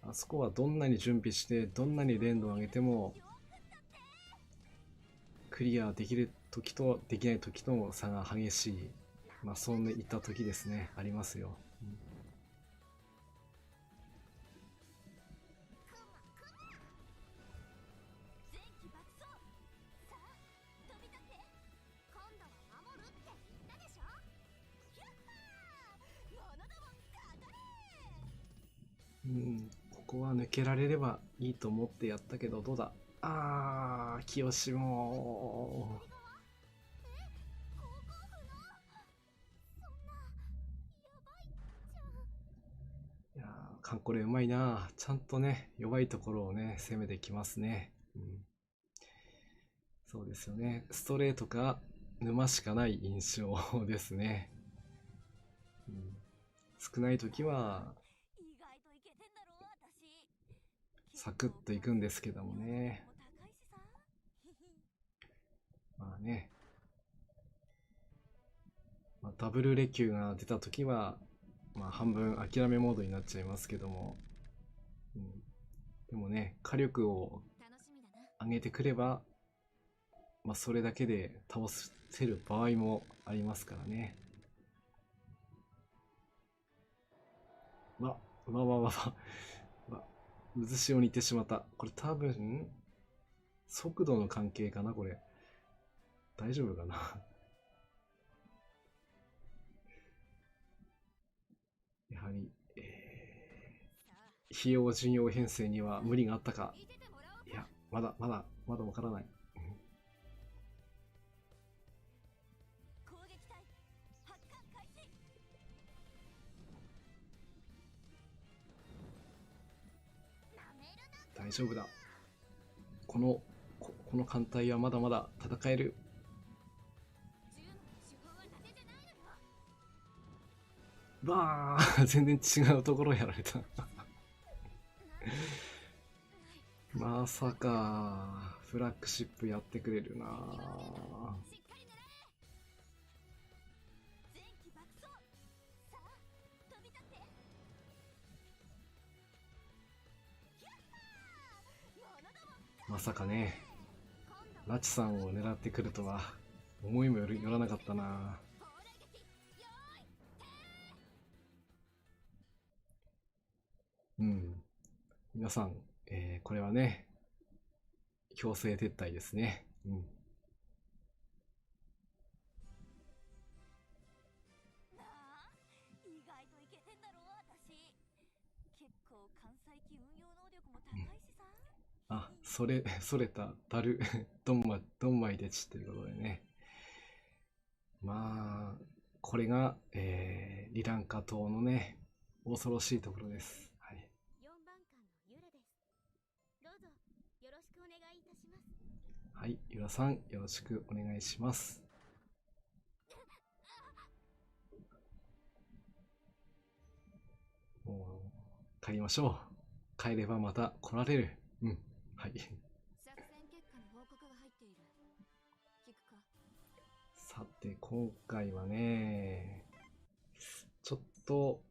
あそこはどんなに準備してどんなに連動を上げてもクリアできる時とできない時との差が激しい、まあそういった時ですね、ありますよ。ここは抜けられればいいと思ってやったけど、どうだ。清志もいやー、カンコレうまいな。ちゃんとね、弱いところをね、攻めてきますね。そうですよね。ストレートか沼しかない印象ですね。少ない時はサクッといくんですけどもね。まあね、ダブルレキューが出た時は、まあ半分諦めモードになっちゃいますけども、でもね、火力を上げてくれば、まあそれだけで倒せる場合もありますからね。渦潮に行ってしまった。これ多分、速度の関係かな、これ。大丈夫かなやはり、費用事業編成には無理があったか。いや、まだわからない。大丈夫だ。この艦隊はまだまだ戦える。全然違うところやられたまさかフラッグシップやってくれるな。まさかね、ラチさんを狙ってくるとは思いもよらなかったな。皆さん、これはね、強制撤退ですね。それたドンマイでちということでね。まあ、これが、リランカ島のね、恐ろしいところです。はい。はい、ユラさん、よろしくお願いします。もう、帰りましょう。帰ればまた来られる。はい。さて、今回はね、ちょっと、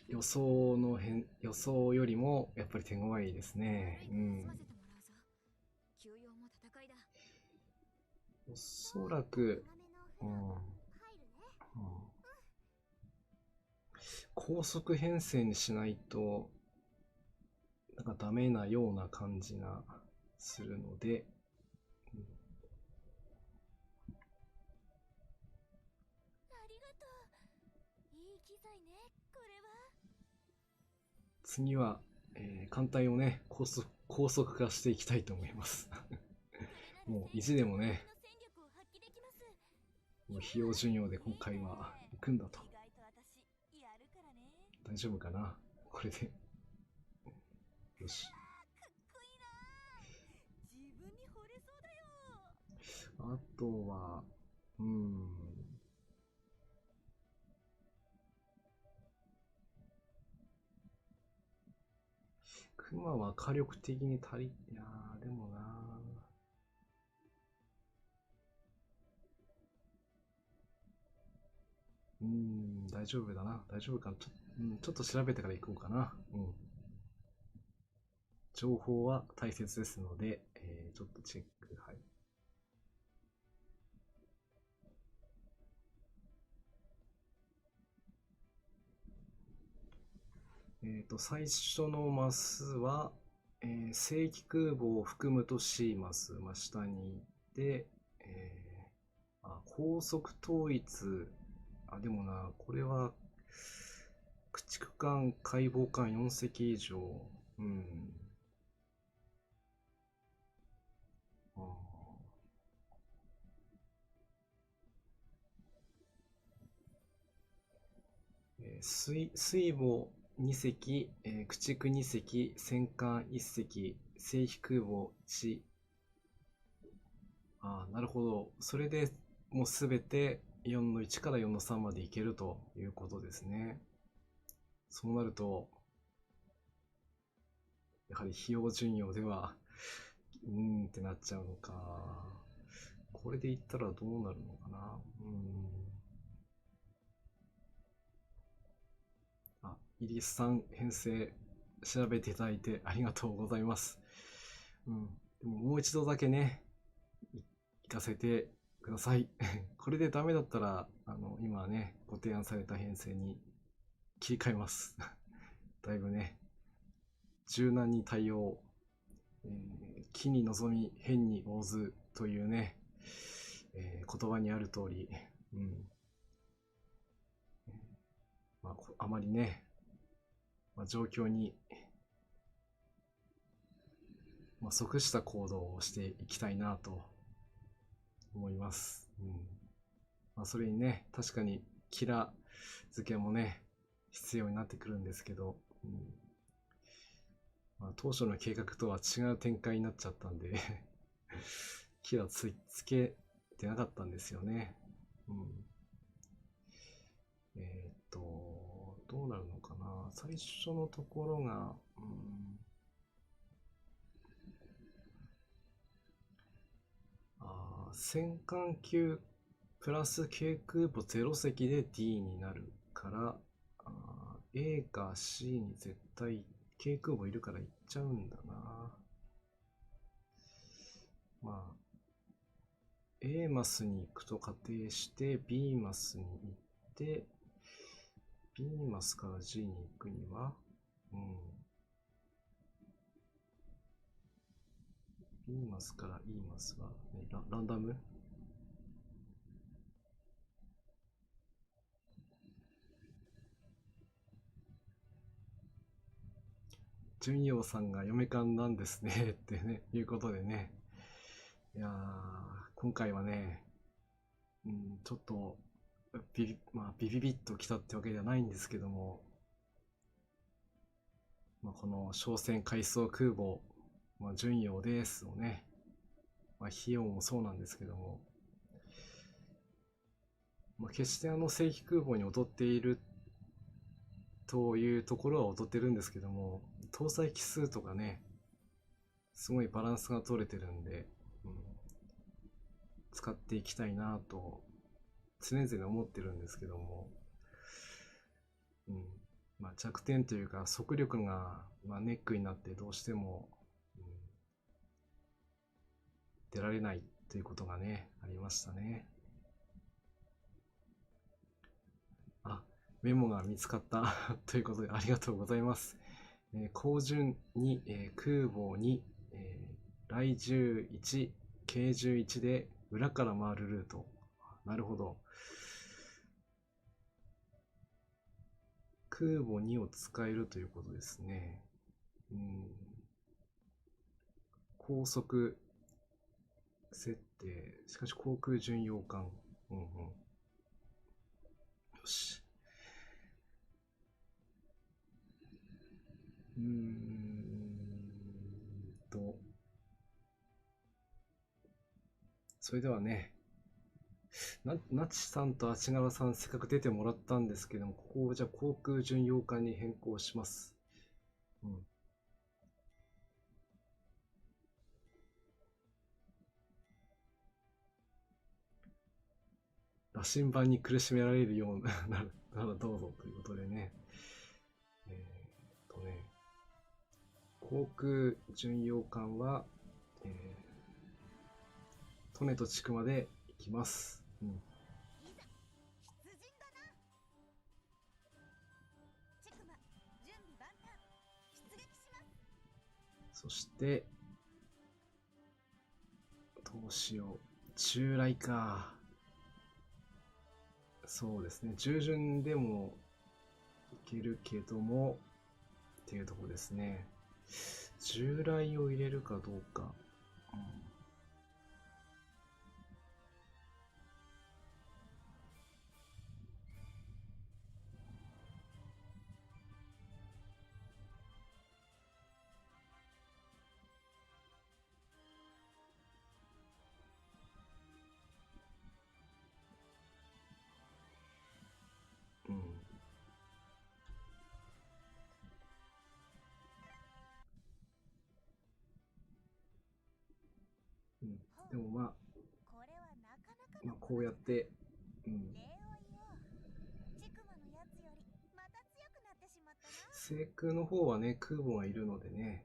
予想よりもやっぱり手強いですね。おそらくらうん入るね。高速編成にしないと、なんかダメなような感じがするので、ありがとう。いい機材ね、これは。次は、艦隊をね、高速化していきたいと思います。もう意地でもね、戦力を発揮できます。もう費用順用で今回は行くんだと。意外と私やるからね。大丈夫かなこれで。よし。かっこいいな。自分に惚れそうだよ。あとは、クマは火力的に足り、いやー、でもな大丈夫だな。大丈夫かな。ちょっと調べてから行こうかな。情報は大切ですので、ちょっとチェック。はい。最初のマスは、正規空母を含むと C マス、下に行って、高速統一、でもな、これは、駆逐艦、海防艦4隻以上、水母2隻、駆逐2隻、戦艦1隻、正規空母1。なるほど。それでもうすべて4の1から4の3までいけるということですね。そうなると、やはり費用順用では、ってなっちゃうのか。これでいったらどうなるのかな。イリスさん編成調べていただいてありがとうございます。でももう一度だけね、行かせてください。これでダメだったら、今ね、ご提案された編成に切り替えます。だいぶね、柔軟に対応、機に臨み、変に応ずというね、言葉にある通り、あまりね、状況に、即した行動をしていきたいなと思います。それにね、確かにキラ付けもね、必要になってくるんですけど、当初の計画とは違う展開になっちゃったんでキラつけてなかったんですよね。どうなるのかな。最初のところが、戦艦級プラス軽空母0隻で D になるから、A か C に絶対軽空母いるから行っちゃうんだな。A マスに行くと仮定して B マスに行って B マスから G に行くには、B マスから E マスは、ランダム純陽さんが嫁勘なんですねってね、いうことでね。いやー、今回はね、ちょっとビビビッと来たってわけではないんですけども、この商船回想空母、純陽ですをね、費用もそうなんですけども、決して正規空母に劣っているというところは劣ってるんですけども、搭載機数とかね、すごいバランスが取れてるんで、使っていきたいなと常々思ってるんですけども、弱点というか速力が、ネックになってどうしても、出られないということがね、ありましたね。メモが見つかったということでありがとうございます。高順に、空母に、雷獣1、軽獣1で裏から回るルート。なるほど。空母2を使えるということですね。高速設定。しかし航空巡洋艦。よし。それではね、なちさんと足柄さんせっかく出てもらったんですけども、ここをじゃあ航空巡洋艦に変更します。羅針盤に苦しめられるようならどうぞということでね。航空巡洋艦は、利根と千曲まで行きます。そして、どうしよう。従来か。そうですね。従順でもいけるけども、っていうところですね。従来を入れるかどうか。でもまあこうやって、制空の方はね、空母がいるのでね、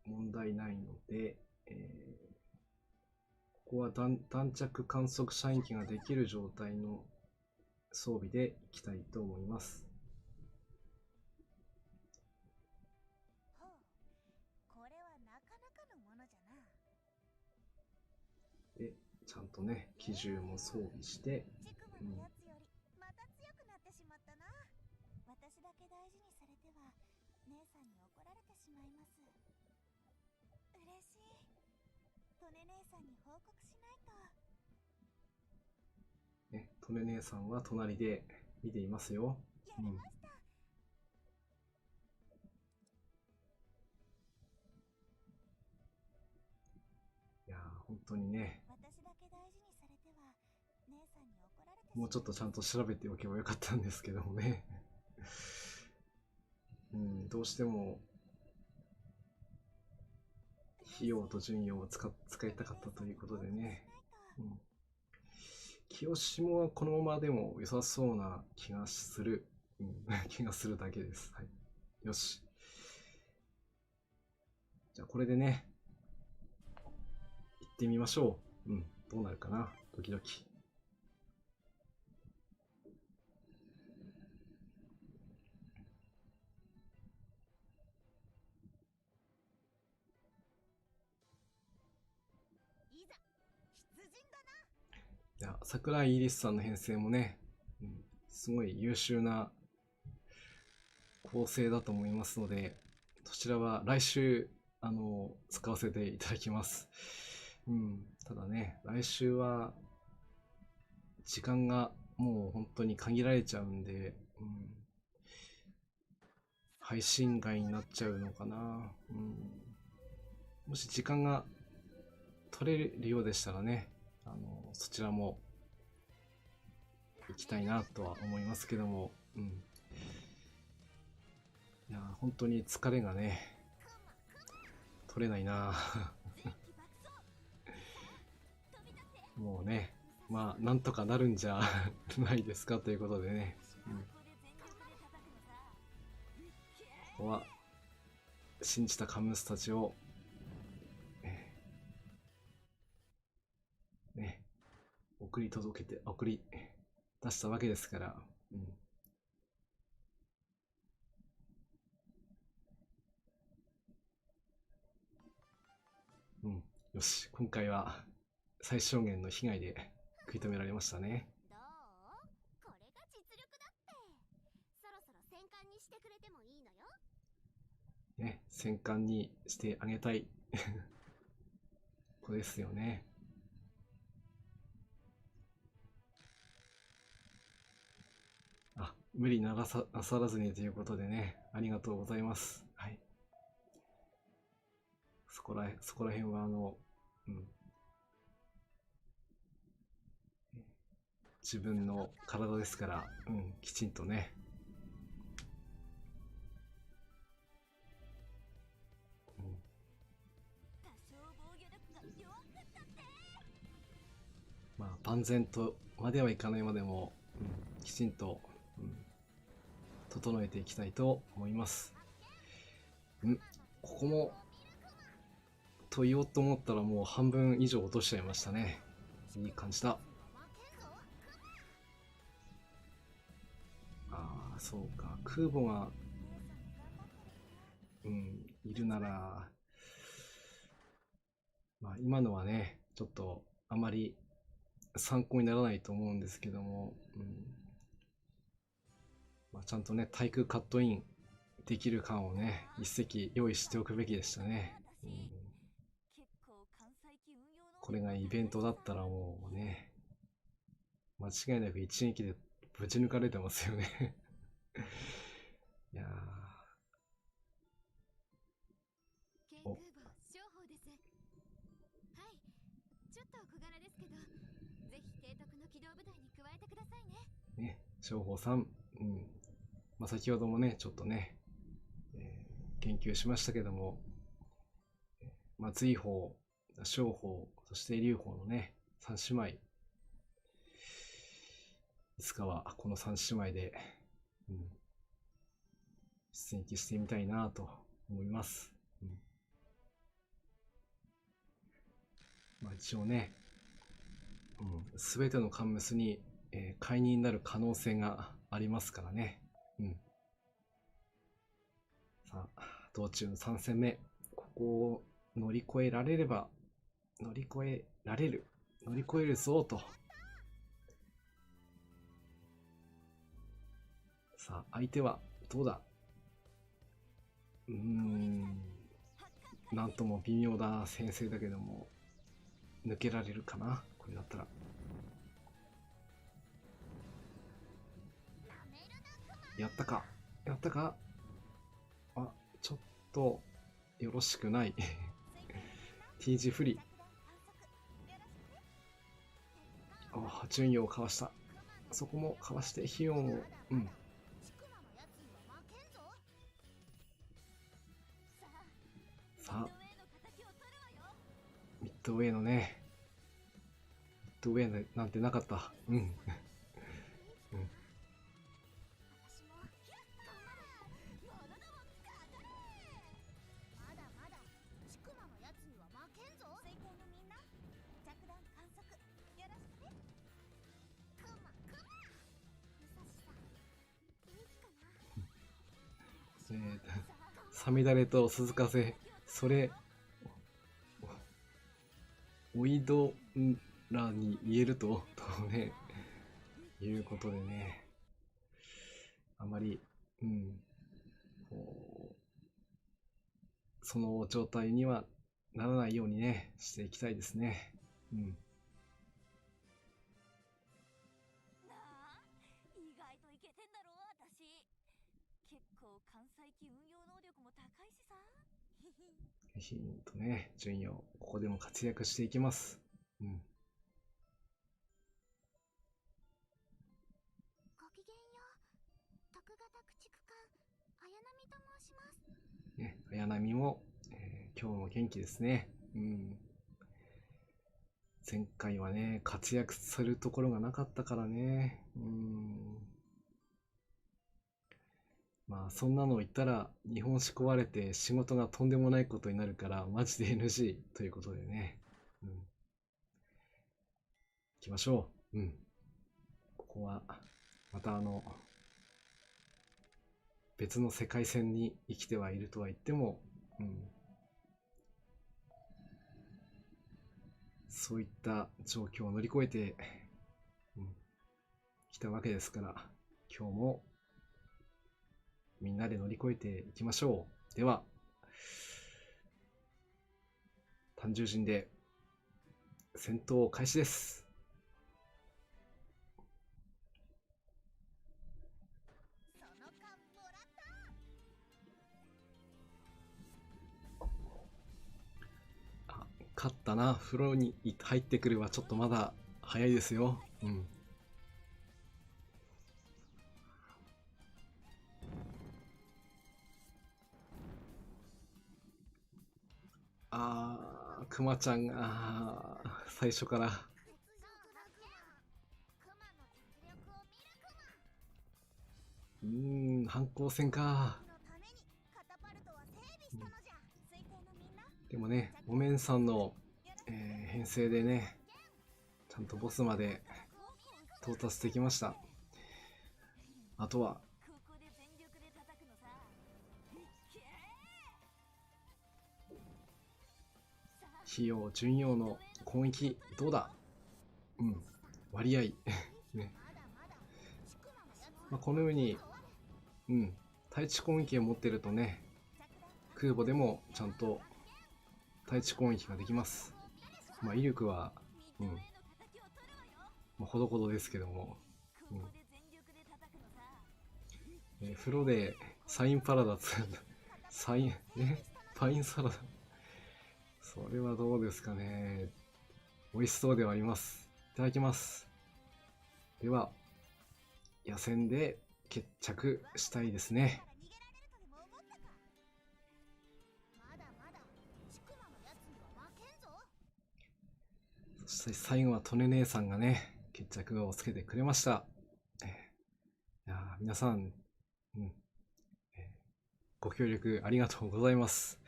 問題ないので、ここは弾着観測射撃ができる状態の装備でいきたいと思います。で、ちゃんとね、機銃も装備して、私だけ大事にされては姉さんに怒られてしまいます。嬉しい。トネ姉さんに報告しないと。ね、トネ姉さんは隣で見ていますよ。やりました。いやー、本当にね。私だけ大事にされては姉さんに怒られてしまいます。もうちょっとちゃんと調べておけばよかったんですけどもね。どうしても費用と順用を使いたかったということでね。清下はこのままでも良さそうな気がする。気がするだけです。はい。よし。じゃあこれでね、行ってみましょう。どうなるかな。ドキドキ。いや、桜井イリスさんの編成もね、すごい優秀な構成だと思いますので、そちらは来週、使わせていただきます。ただね、来週は、時間がもう本当に限られちゃうんで、配信外になっちゃうのかな。もし時間が取れるようでしたらね、そちらも行きたいなとは思いますけども、いや本当に疲れがね取れないなもうね、まあなんとかなるんじゃないですかということでね、ここは信じたカムスたちをね送り出したわけですから、うん。よし、今回は最小限の被害で食い止められましたね。どう？これが実力だって。そろそろ戦艦にしてくれてもいいのよ。ね、戦艦にしてあげたい子ですよね。あ、無理なさらずにということでね、ありがとうございます。はい。そこら辺はうん、自分の体ですから、うん、きちんとね、うん、多少防御力が弱くったって。まあ万全とまではいかないまでも、うん、きちんと、うん、整えていきたいと思います。うん、ここもと言おうと思ったらもう半分以上落としちゃいましたね。いい感じだ。ああ、そうか。空母が、うん、いるなら、まあ今のはね、ちょっとあまり参考にならないと思うんですけども、うん、まあ、ちゃんとね、対空カットインできる艦をね、一隻用意しておくべきでしたね。うん、これがイベントだったらもうね、間違いなく一撃でぶち抜かれてますよねいやー、お、商法です。はい、ちょっと小柄ですけど、ぜひ提督の機動部隊に加えてくださいね。ね、商法さん、うん。まあ、先ほどもね、ちょっとね、研究しましたけども、まあ、随法、商法、そして劉法のね、三姉妹、いつかはこの三姉妹で、うん、出撃してみたいなと思います。うん、まあ、一応ね、すべてのカンムスに、解任になる可能性がありますからね。うん。さあ、道中の3戦目、ここを乗り越えられれば、乗り越えられる、乗り越えるぞと。さあ、相手はどうだ？なんとも微妙な先生だけども、抜けられるかなこれだったら。やったか？やったか？あ、ちょっと、よろしくない。T 字不利。あ、順位をかわした。そこもかわして費用を、うん。さあ、ミッドウェイのね、ミッドウェイなんてなかった。うん。うん。サミダレと鈴風、それ、おいどらに言えるとね、いうことでね、あまり、うん、その状態にはならないようにね、していきたいですね。うん。なあ、意外といけてんだろ私。結構関西機運用能力も高いしさ。ヒンとね、順位をここでも活躍していきます。うん。ごきげんよう。徳型駆逐艦綾波と申します。ね、綾波も、今日も元気ですね。うん。前回はね、活躍するところがなかったからね。まあ、そんなの言ったら、日本史壊れて仕事がとんでもないことになるから、マジで NG ということでね。うん。行きましょう。うん。ここは、また別の世界線に生きてはいるとは言っても、うん。そういった状況を乗り越えて、きたわけですから、今日もみんなで乗り越えていきましょう。では、単獣陣で戦闘開始です。勝ったな。風呂に入ってくるはちょっとまだ早いですよ。クマちゃんが最初から反抗戦か。でもね、お面さんの、編成でね、ちゃんとボスまで到達できました。あとは費用準用の攻撃どうだ。割合ね。このように対地攻撃を持ってるとね、空母でもちゃんと対地攻撃ができます。威力はほどほどですけども、風呂でサインパラダツパインサラダ、それはどうですかね。美味しそうではあります。いただきます。では野戦で決着したいですね。そして最後はトネ姉さんがね、決着をつけてくれました。いや皆さん、ご協力ありがとうございます。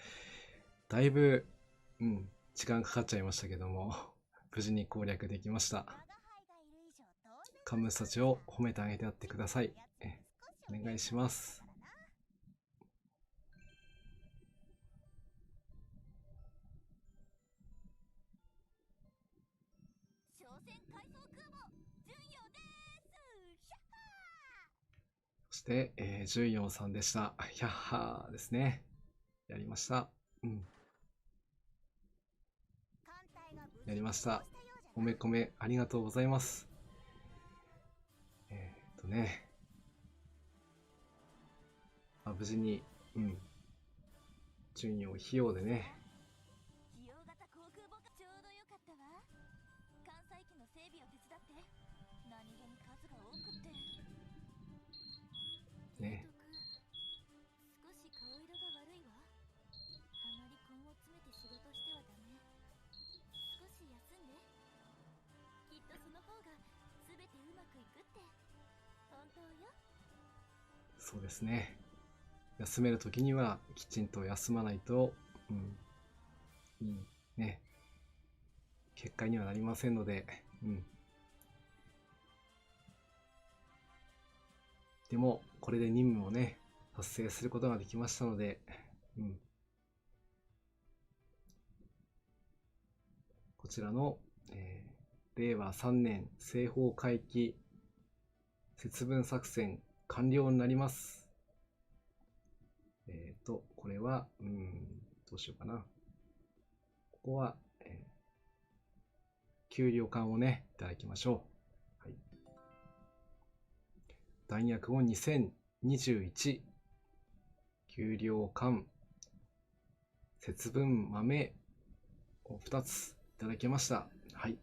だいぶ、時間かかっちゃいましたけども、無事に攻略できました。カムスたちを褒めてあげてやってください。お願いします。そして、14さんでした。ヒャッハーですね。やりました。やりました。おめこめありがとうございます。無事に、順位を費用でね。費用型航空母艦ちょうどよかったわ。艦載機の整備を手伝って。何気に数が多くって。ね。少し顔色が悪いわ。あまり根を詰めて仕事してはダメ。少し休んで。きっとその方が全てうまくいくって。本当よ。そうですね。休めるときにはきちんと休まないと、いいね、結果にはなりませんので、でもこれで任務をね達成することができましたので、こちらの、令和3年西方回帰節分作戦完了になります。これはどうしようかな。ここは、給料感をねいただきましょう。弾薬を2021、給料感、節分豆を2ついただきました。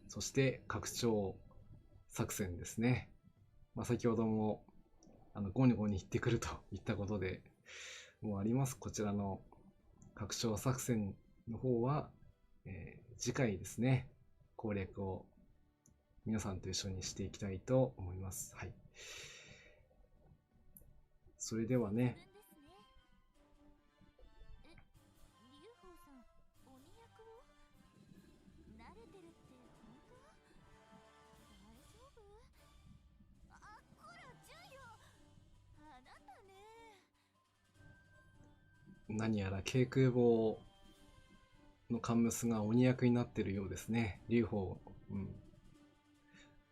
そして拡張作戦ですね。先ほどもゴニゴニ言ってくるといったことでもうあります。こちらの拡張作戦の方は、次回ですね、攻略を皆さんと一緒にしていきたいと思います。それではね、何やら軽空母のカンムスが鬼役になってるようですね。劉邦。うん。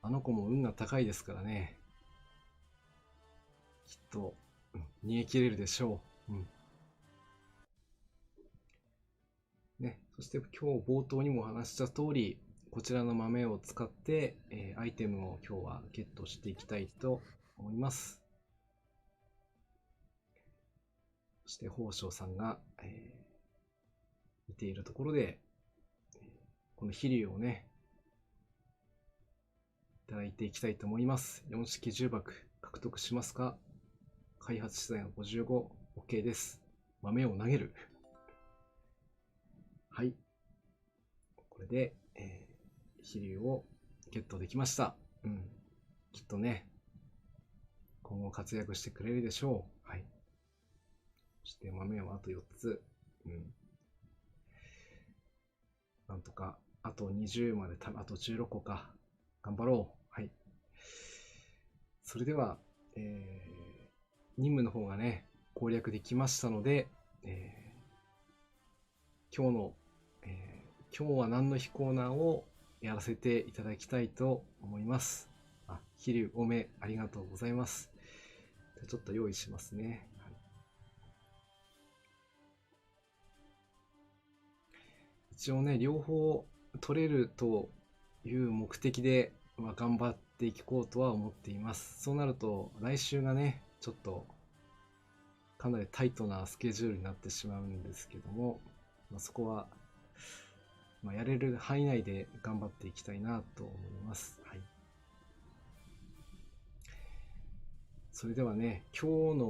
あの子も運が高いですからね。きっと、逃げ切れるでしょう。うん。ね、そして今日冒頭にもお話した通り、こちらの豆を使って、アイテムを今日はゲットしていきたいと思います。そして宝生さんが、見ているところで、この飛竜をね、いただいていきたいと思います。4式重箱獲得しますか？開発資材が55、OK です。豆を投げる。はい。これで、飛竜をゲットできました。うん。きっとね、今後活躍してくれるでしょう。はい。そして豆はあと4つ。うん。なんとか、あと20まであと16個か。頑張ろう。はい。それでは、任務の方がね、攻略できましたので、今日の、今日は何の日コーナーをやらせていただきたいと思います。あ、飛竜多めありがとうございます。じゃちょっと用意しますね。はい、一応ね、両方取れるという目的で、頑張っていこうとは思っています。そうなると、来週がね、ちょっとかなりタイトなスケジュールになってしまうんですけども、そこは、やれる範囲内で頑張っていきたいなと思います。はい。それではね、今日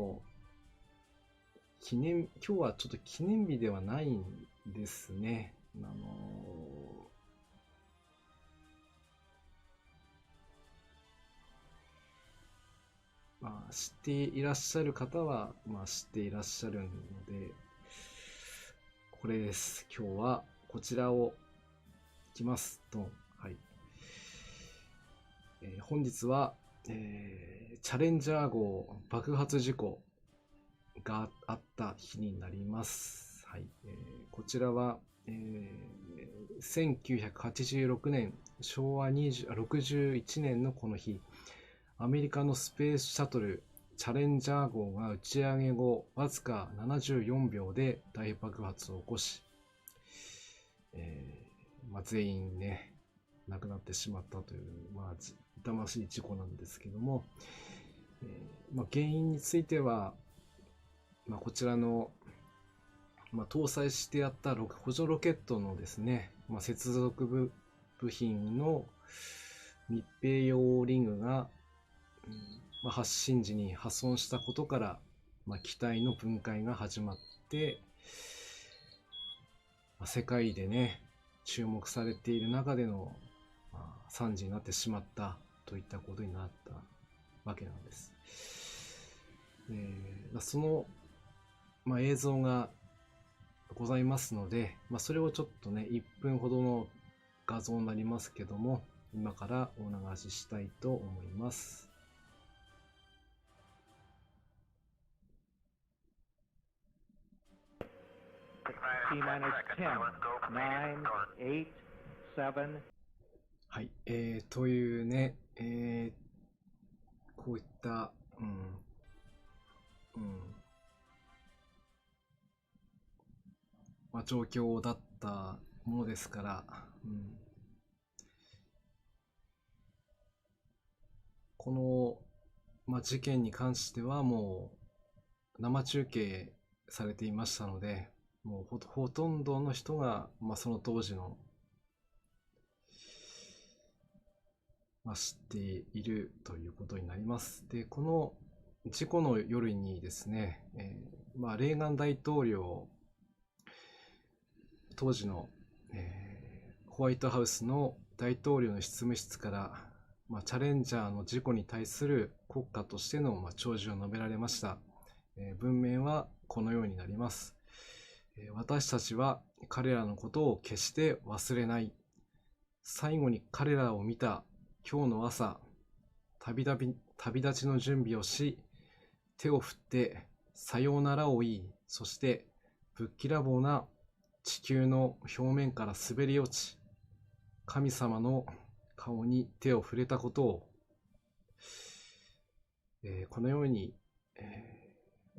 はちょっと記念日ではないんですね。知っていらっしゃる方は、知っていらっしゃるので、これです。今日はこちらをいきます。ドン。はい。本日は、チャレンジャー号爆発事故があった日になります。はい。こちらは、1986年、昭和61年のこの日、アメリカのスペースシャトルチャレンジャー号が打ち上げ後わずか74秒で大爆発を起こし、全員ね亡くなってしまったという、痛ましい事故なんですけども、原因については、こちらの、搭載してあった補助ロケットのですね、接続部品の密閉用リングが、発進時に破損したことから、機体の分解が始まって、世界でね注目されている中での、惨事になってしまったといったことになったわけなんです。その、映像がございますので、それをちょっとね1分ほどの画像になりますけども、今からお流ししたいと思います。はい、というね、こういった、状況だったものですから、この、事件に関してはもう生中継されていましたので、もうほとんどの人が、その当時の、知っているということになります。で、この事故の夜にですね、レーガン大統領、当時の、ホワイトハウスの大統領の執務室から、チャレンジャーの事故に対する国家としての、弔辞を述べられました。文面はこのようになります。私たちは彼らのことを決して忘れない。最後に彼らを見た今日の朝、旅立ちの準備をし、手を振ってさようならを言い、そしてぶっきらぼうな地球の表面から滑り落ち、神様の顔に手を触れたことを、このように、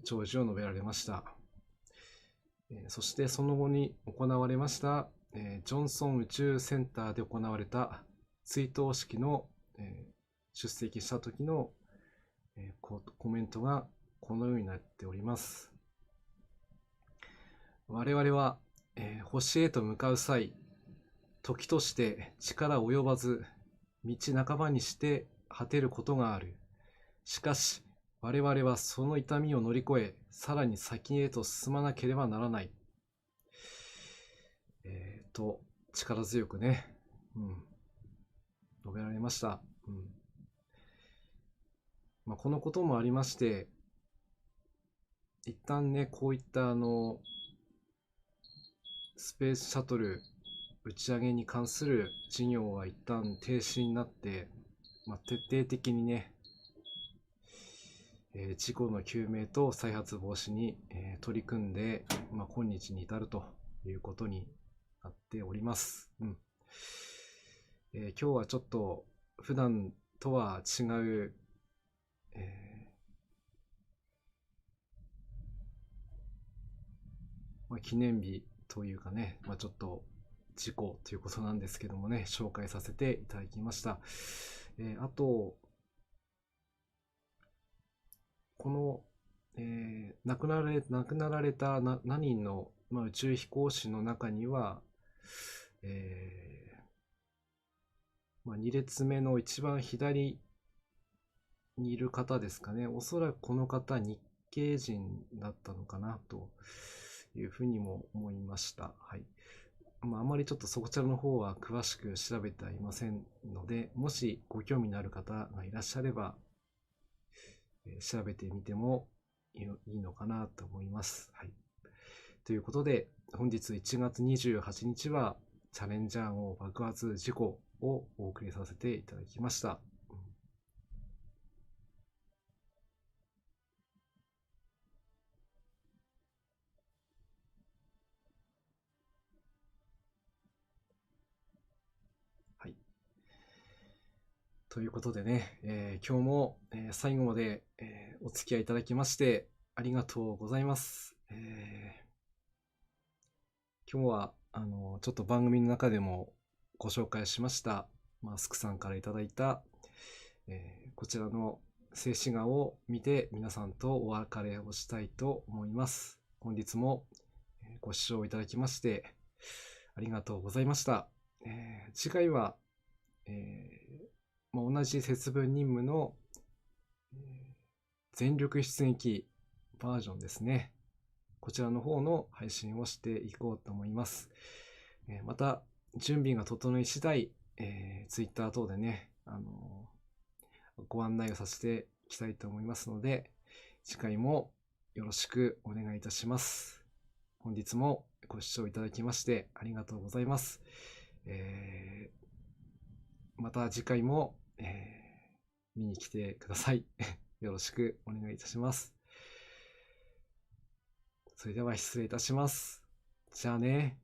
弔辞を述べられました。そしてその後に行われました、ジョンソン宇宙センターで行われた追悼式の、出席した時の、コメントがこのようになっております。我々は、星へと向かう際、時として力及ばず、道半ばにして果てることがある。しかし、我々はその痛みを乗り越え、さらに先へと進まなければならない。力強くね、述べられました。このこともありまして、一旦ね、こういったスペースシャトル打ち上げに関する事業は一旦停止になって、徹底的にね、事故の究明と再発防止に、取り組んで、今日に至るということになっております。今日はちょっと普段とは違う、記念日というかね、ちょっと事故ということなんですけどもね、紹介させていただきました。あと、この、亡くなられた何人の、宇宙飛行士の中には、2列目の一番左にいる方ですかね。おそらくこの方、日系人だったのかなというふうにも思いました。はい。あまりちょっとそちらの方は詳しく調べてはいませんので、もしご興味のある方がいらっしゃれば、調べてみてもいいのかなと思います。はい。ということで、本日1月28日は、チャレンジャー号爆発事故をお送りさせていただきました。はい。ということでね、今日も、最後まで、お付き合いいただきましてありがとうございます。今日はちょっと番組の中でもご紹介しましたマスクさんからいただいた、こちらの静止画を見て皆さんとお別れをしたいと思います。本日もご視聴いただきましてありがとうございました。次回は、同じ節分任務の、全力出撃バージョンですね。こちらの方の配信をしていこうと思います。また、準備が整い次第、Twitter 等でね、ご案内をさせていきたいと思いますので、次回もよろしくお願いいたします。本日もご視聴いただきましてありがとうございます。また次回も、見に来てください。よろしくお願いいたします。それでは失礼いたします。じゃあね。